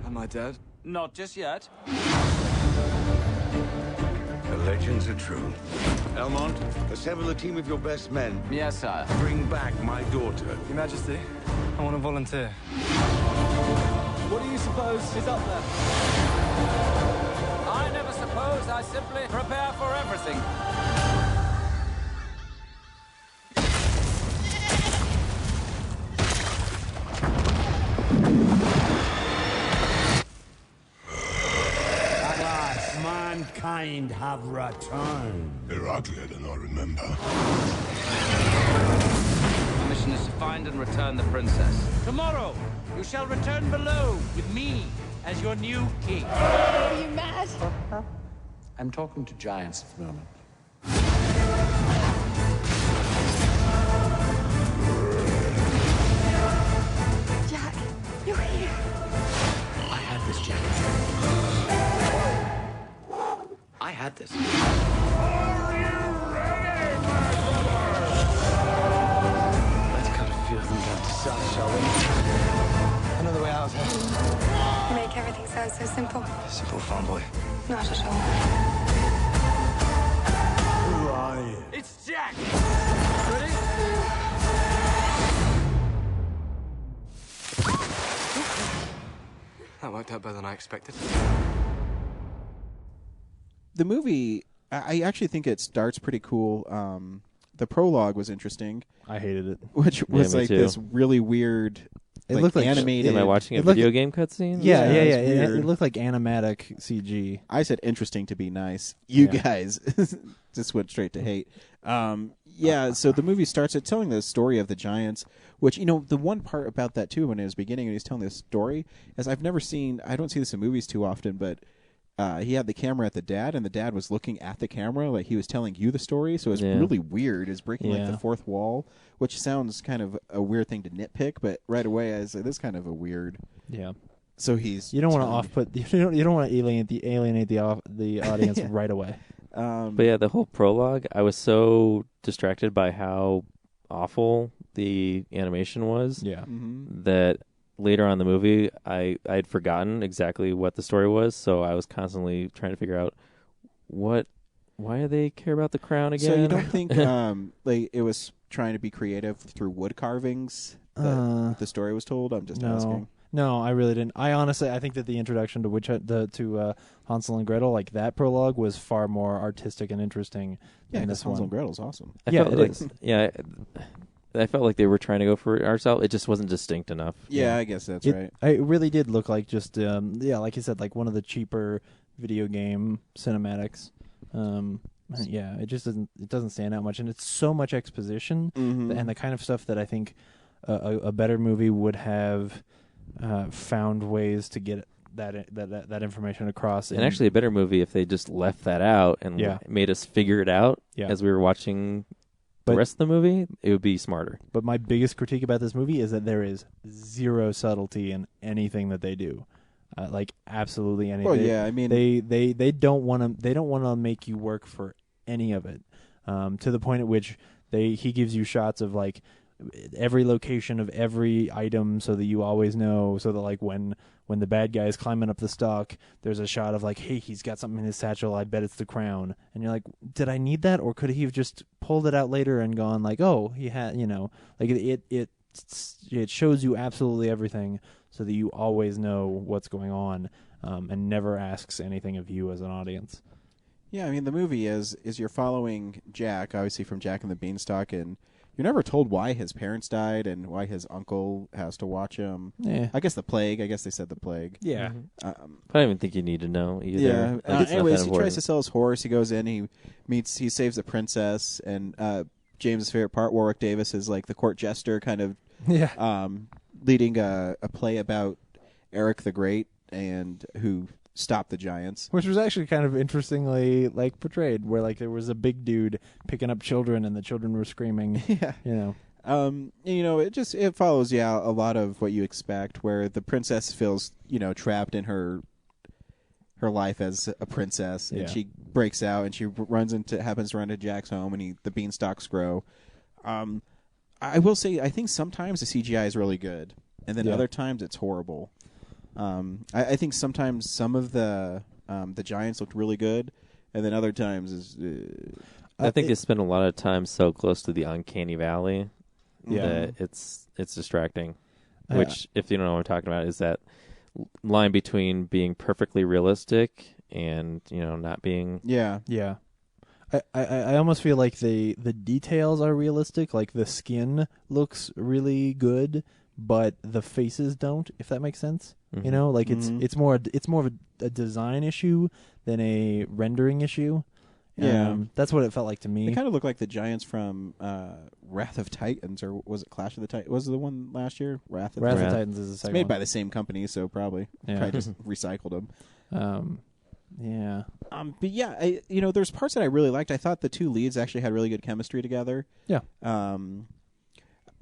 Am I dead? Not just yet. The legends are true. Elmont, assemble a team of your best men. Yes, sire. Bring back my daughter. Your Majesty, I want to volunteer. What do you suppose is up there? I never suppose. I simply prepare for everything. At last, mankind have returned. They're uglier than I remember. My mission is to find and return the princess. Tomorrow, you shall return below with me as your new king. Are you mad? I'm talking to giants at the moment. Jack, you're here. I had this, Jack. I had this. Let's cut a few of them down to size, shall we? Another way out. Make everything sounds so simple. Simple farm boy. Not at all. Who are you? It's Jack! That worked out better than I expected. The movie, I actually think it starts pretty cool. The prologue was interesting, I hated it. which was me like too. this really weird, It looked like animated. Am I watching a It looked- video game cutscene? Yeah. it's It weird. looked like animatic CG. I said interesting to be nice. You Yeah. guys just went straight to hate. So the movie starts at telling the story of the Giants, which, the one part about that too, when it was beginning and he was telling this story, is I don't see this in movies too often, but he had the camera at the dad, and the dad was looking at the camera like he was telling you the story, so it was really weird. It's breaking like the fourth wall, which sounds kind of a weird thing to nitpick, but right away I was like, this is kind of a weird. Yeah. So he's You don't want to telling- off-put. You don't want to alienate the audience right away. But yeah, the whole prologue, I was so distracted by how awful the animation was Yeah. that later on in the movie, I'd forgotten exactly what the story was, so I was constantly trying to figure out why do they care about the crown again? So you don't think like it was trying to be creative through wood carvings that the story was told? I'm just asking. No, I really didn't. I think that the introduction to Hansel and Gretel, like that prologue, was far more artistic and interesting Yeah, than because this Hansel one. and Gretel's awesome. I Yeah, felt it like, is. Yeah, I felt like they were trying to go for art style. It just wasn't distinct enough. Yeah, I guess that's right. It really did look like just like you said, like one of the cheaper video game cinematics. Yeah, it doesn't stand out much, and it's so much exposition and the kind of stuff that I think a better movie would have found ways to get that information across. And actually, a better movie if they just left that out and made us figure it out as we were watching the rest of the movie. It would be smarter. But my biggest critique about this movie is that there is zero subtlety in anything that they do. Like absolutely anything. Well, yeah, I mean, they don't want to make you work for any of it. To the point at which he gives you shots of like every location of every item, so that you always know. So that like when the bad guy is climbing up the stalk, there's a shot of like, hey, he's got something in his satchel. I bet it's the crown. And you're like, did I need that, or could he have just pulled it out later and gone like, oh, he had, like it shows you absolutely everything, so that you always know what's going on, and never asks anything of you as an audience. Yeah, I mean, the movie is you're following Jack, obviously from Jack and the Beanstalk, and you're never told why his parents died and why his uncle has to watch him. Yeah. I guess the plague. I guess they said the plague. Yeah. I don't even think you need to know either. Yeah. Like, it's not that Anyways, he important. tries to sell his horse. He goes in. He saves the princess, and James's favorite part, Warwick Davis, is like the court jester, kind of leading a play about Eric the Great and who stopped the Giants, which was actually kind of interestingly like portrayed, where like there was a big dude picking up children and the children were screaming. It follows a lot of what you expect, where the princess feels trapped in her life as a princess, and she breaks out and she happens to run into Jack's home, and the beanstalks grow. I will say, I think sometimes the CGI is really good, and then other times it's horrible. I think sometimes some of the Giants looked really good, and then other times I think they spend a lot of time so close to the uncanny valley that it's distracting. Which, if you don't know what I'm talking about, is that line between being perfectly realistic and not being. Yeah. I almost feel like the details are realistic. Like the skin looks really good, but the faces don't. If that makes sense, like it's more of a design issue than a rendering issue. That's what it felt like to me. They kind of look like the Giants from Wrath of Titans, or was it Clash of the Titans? Was it the one last year? Wrath of Titans is the second. It's made one. by the same company, so probably just recycled them. But yeah, there's parts that I really liked. I thought the two leads actually had really good chemistry together. Yeah.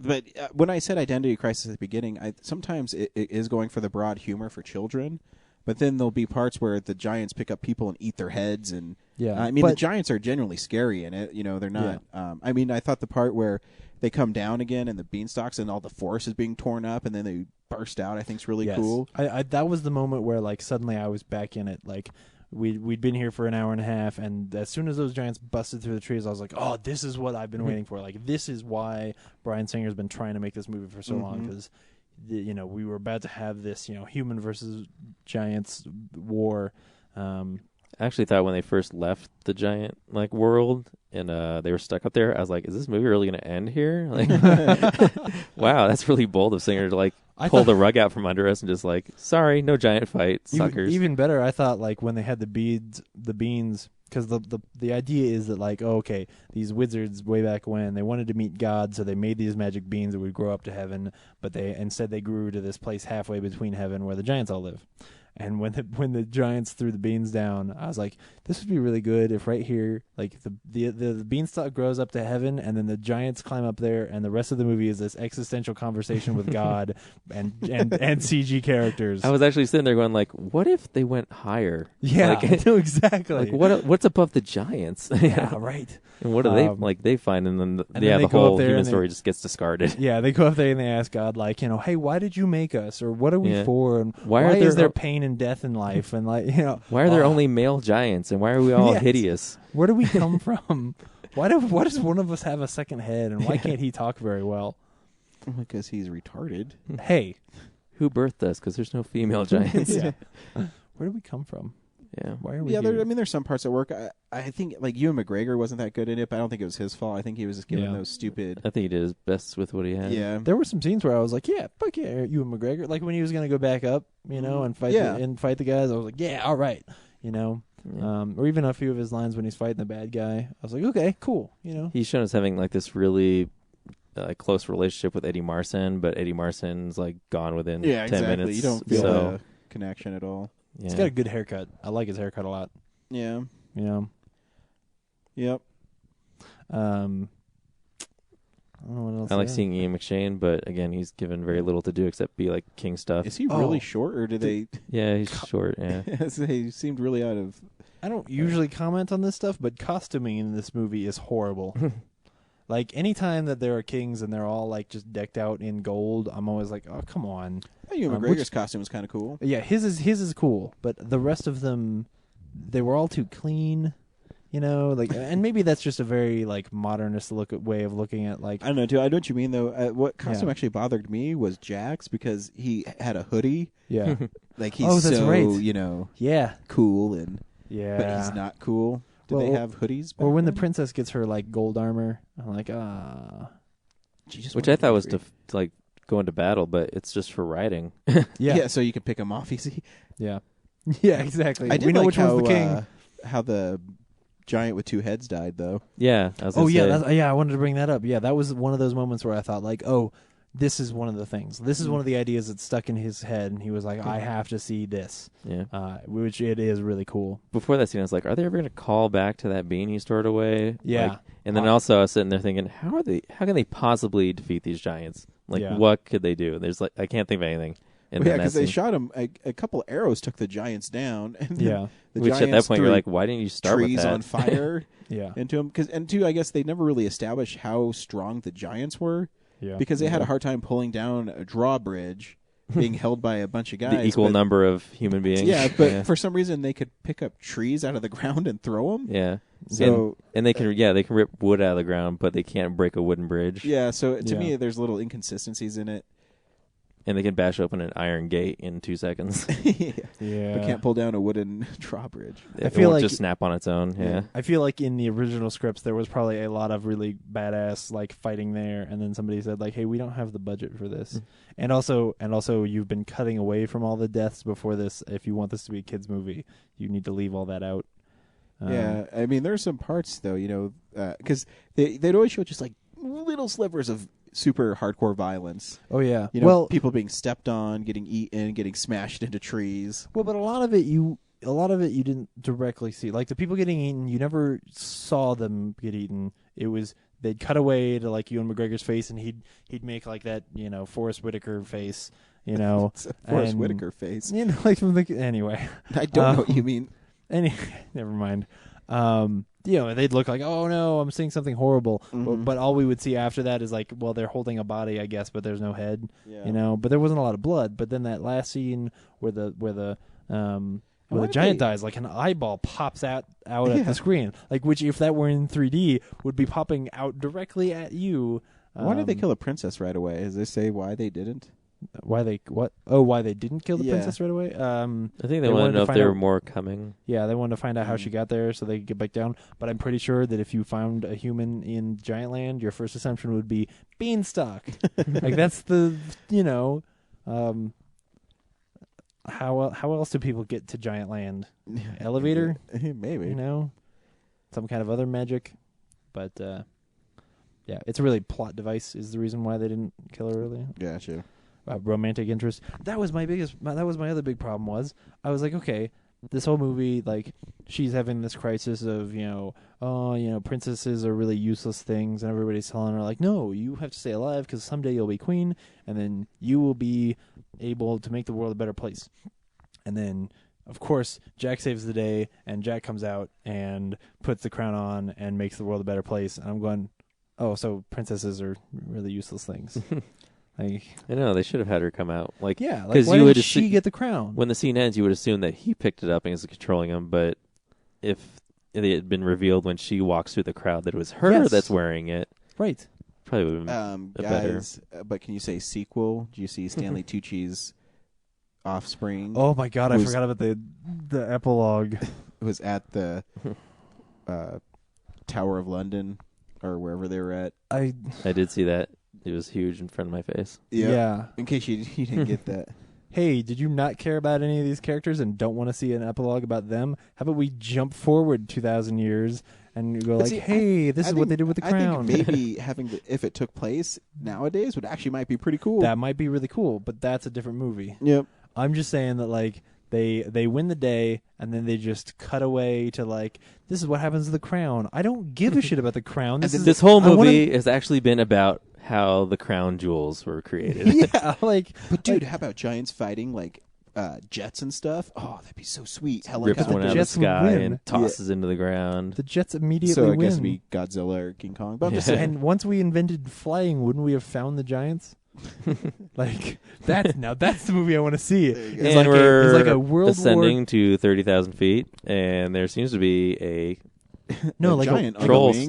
But when I said identity crisis at the beginning, sometimes it is going for the broad humor for children. But then there'll be parts where the giants pick up people and eat their heads, and Yeah, I mean but- the giants are genuinely scary in it. You know, they're not. I mean, I thought the part where they come down again and the beanstalks and all the forest is being torn up and then they burst out, I think is really cool. I that was the moment where like suddenly I was back in it. Like we'd been here for an hour and a half, and as soon as those giants busted through the trees, I was like, oh, this is what I've been waiting for. Like this is why Bryan Singer's been trying to make this movie for so long, because you know, we were about to have this, you know, human versus giants war. I actually thought when they first left the giant like world and they were stuck up there, I was like, is this movie really going to end here? Like, wow, that's really bold of Singer to like pull the rug out from under us and just like, sorry, no giant fight, suckers. Even better, I thought like when they had the beans, because the idea is that like, oh, okay, these wizards way back when they wanted to meet God, so they made these magic beans that would grow up to heaven, but instead they grew to this place halfway between heaven where the giants all live. And when the giants threw the beans down, I was like, this would be really good if right here, like the beanstalk grows up to heaven, and then the giants climb up there, and the rest of the movie is this existential conversation with God and CG characters. I was actually sitting there going like, what if they went higher? Yeah, like, no, exactly. Like what's above the giants? Yeah, right. And what do they find? And then then the whole human story just gets discarded. Yeah, they go up there and they ask God, like, you know, hey, why did you make us, or what are we for, and why is there pain and death in life, and like, you know, why are there only male giants, and why are we all hideous? Where do we come from? Why does one of us have a second head, and why can't he talk very well? Because he's retarded. Hey, who birthed us? Because there's no female giants. Where do we come from? Yeah. Why are we? Yeah, I mean, there's some parts that work. I think like Ewan McGregor wasn't that good in it, but I don't think it was his fault. I think he was just given those stupid. I think he did his best with what he had. Yeah, there were some scenes where I was like, yeah, fuck yeah, Ewan McGregor. Like when he was gonna go back up, you know, and fight fight the guys. I was like, yeah, all right, you know. Yeah. Or even a few of his lines when he's fighting the bad guy. I was like, okay, cool, you know. He's shown us having like this really close relationship with Eddie Marsan, but Eddie Marsan's like gone within 10 minutes. You don't feel a connection at all. Yeah. He's got a good haircut. I like his haircut a lot. Yeah. You know. Yep. I don't know what else. I like seeing Ian McShane, but again, he's given very little to do except be like king stuff. Is he really short, or do they? Yeah, he's short. Yeah, he seemed really out of. I don't usually comment on this stuff, but costuming in this movie is horrible. Like anytime that there are kings and they're all like just decked out in gold, I'm always like, oh, come on. Ewan McGregor's costume was kind of cool. Yeah, his is cool, but the rest of them, they were all too clean. You know, like, and maybe that's just a very like modernist way of looking at like. I don't know, too. I know what you mean, though. What costume actually bothered me was Jack's, because he had a hoodie. Yeah, like he's that's so right. You know, cool and but he's not cool. Do they have hoodies? Or when the princess gets her like gold armor, I'm like, which I thought was to like go into battle, but it's just for riding. Yeah, so you can pick them off easy. Yeah, yeah, exactly. I did we know like which how, one's the king. How the giant with two heads died, though. Yeah. I wanted to bring that up. Yeah, that was one of those moments where I thought, like, oh, this is one of the things. This is one of the ideas that stuck in his head, and he was like, I have to see this. Yeah. Which it is really cool. Before that scene, I was like, are they ever going to call back to that bean he stored away? Yeah. Like, and then also I was sitting there thinking, how can they possibly defeat these giants? Like, what could they do? There's like, I can't think of anything. Because they shot him. A couple arrows took the giants down. And the which giants at that point you're like, why didn't you start with trees that? on fire? Into him. And two, I guess they never really established how strong the giants were. Yeah. Because they had a hard time pulling down a drawbridge, being held by a bunch of guys. The equal number of human beings. Yeah, but for some reason they could pick up trees out of the ground and throw them. Yeah. So and they can they can rip wood out of the ground, but they can't break a wooden bridge. Yeah. So to me, there's little inconsistencies in it. And they can bash open an iron gate in 2 seconds. Yeah. But can't pull down a wooden drawbridge. I feel like just snap on its own. Yeah. I feel like in the original scripts there was probably a lot of really badass like fighting there, and then somebody said like, "Hey, we don't have the budget for this." And also you've been cutting away from all the deaths before this. If you want this to be a kids movie, you need to leave all that out. Yeah, I mean, there's some parts though, you know, because they'd always show just like little slivers of super hardcore violence. Oh yeah, you know, people being stepped on, getting eaten, getting smashed into trees. Well, but a lot of it you didn't directly see. Like the people getting eaten, you never saw them get eaten. It was they'd cut away to like Ewan McGregor's face, and he'd make like that, you know, Forrest Whitaker face, you know. It's a Forrest and, Whitaker face. You know, like from the anyway. I don't know what you mean. Never mind. You know, they'd look like, oh no, I'm seeing something horrible. But all we would see after that is like, well, they're holding a body, I guess, but there's no head. Yeah. You know, but there wasn't a lot of blood. But then that last scene where the giant dies, like an eyeball pops out at the screen, like which if that were in 3D would be popping out directly at you. Why did they kill a princess right away? Does they say why they didn't? Why they what? Oh, why they didn't kill the princess right away? I think they wanted to know if there were more coming. Yeah, they wanted to find out how she got there so they could get back down. But I'm pretty sure that if you found a human in Giant Land, your first assumption would be beanstalk. Like that's the how else do people get to Giant Land? Elevator? Maybe. You know, some kind of other magic. But yeah, it's a really plot device. Is the reason why they didn't kill her early. Gotcha. Romantic interest. That was my other big problem was I was like, okay, this whole movie, like she's having this crisis of, princesses are really useless things, and everybody's telling her like, no, you have to stay alive because someday you'll be queen, and then you will be able to make the world a better place. And then, of course, Jack saves the day, and Jack comes out and puts the crown on and makes the world a better place. And I'm going, oh, so princesses are really useless things. Like, I know they should have had her come out. Like, yeah, like why didn't she get the crown? When the scene ends, you would assume that he picked it up and is controlling him. But if it had been revealed when she walks through the crowd that it was her that's wearing it, right? Probably would have been guys, better. But can you say sequel? Do you see Stanley Tucci's offspring? Oh my God, I forgot about the epilogue. It was at the Tower of London or wherever they were at. I did see that. It was huge in front of my face. Yeah. In case you didn't get that. Hey, did you not care about any of these characters and don't want to see an epilogue about them? How about we jump forward 2,000 years and go hey, this is what they did with the crown. I think maybe if it took place nowadays would actually might be pretty cool. That might be really cool, but that's a different movie. Yep. I'm just saying that like they win the day and then they just cut away to like, this is what happens to the crown. I don't give a shit about the crown. This whole movie has actually been about how the crown jewels were created. Yeah, but dude, how about giants fighting like jets and stuff? Oh, that'd be so sweet. Rips one out of the sky and tosses into the ground. The jets immediately win. So I guess win. it'd be Godzilla or King Kong. But and once we invented flying, wouldn't we have found the giants? Like that's the movie I want to see. It's like a World ascending to 30,000 feet, and there seems to be a like giant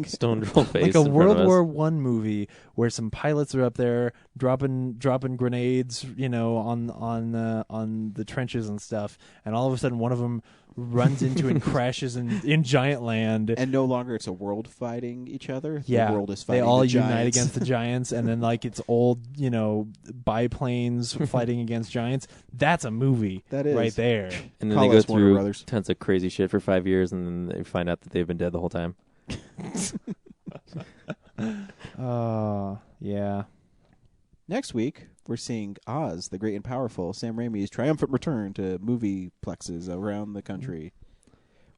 stone troll face, like a World War I movie where some pilots are up there dropping grenades, on the trenches and stuff, and all of a sudden one of them runs into and crashes in Giant Land, and no longer it's a world fighting each other. Yeah, the world is fighting. They all the unite giants. against the giants, and then like it's old, biplanes fighting against giants. That's a movie. That is right there. And then they go through tons of crazy shit for 5 years, and then they find out that they've been dead the whole time. Yeah. Next week, we're seeing Oz, the Great and Powerful, Sam Raimi's triumphant return to movie plexes around the country,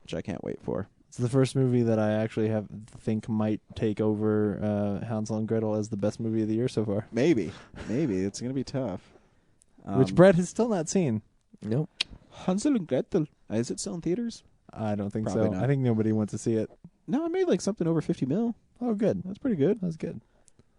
which I can't wait for. It's the first movie that I actually think might take over Hansel and Gretel as the best movie of the year so far. Maybe. It's going to be tough. Which Brett has still not seen. Nope. Hansel and Gretel. Is it still in theaters? I don't think Probably so. not. I think nobody wants to see it. No, I made like something over 50 mil. Oh, good. That's pretty good. That's good.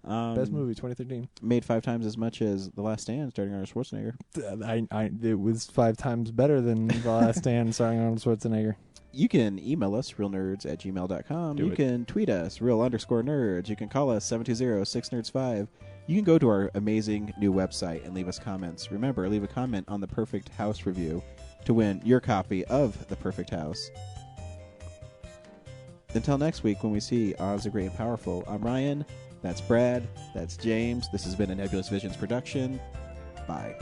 Best movie, 2013. Made 5 times as much as The Last Stand, starring Arnold Schwarzenegger. It was 5 times better than The Last Stand, starring Arnold Schwarzenegger. You can email us, realnerds@gmail.com. You can tweet us, real_nerds. You can call us, 720-6nerds5. You can go to our amazing new website and leave us comments. Remember, leave a comment on the Perfect House review to win your copy of The Perfect House. Until next week when we see Oz the Great and Powerful, I'm Ryan. That's Brad. That's James. This has been a Nebulous Visions production. Bye.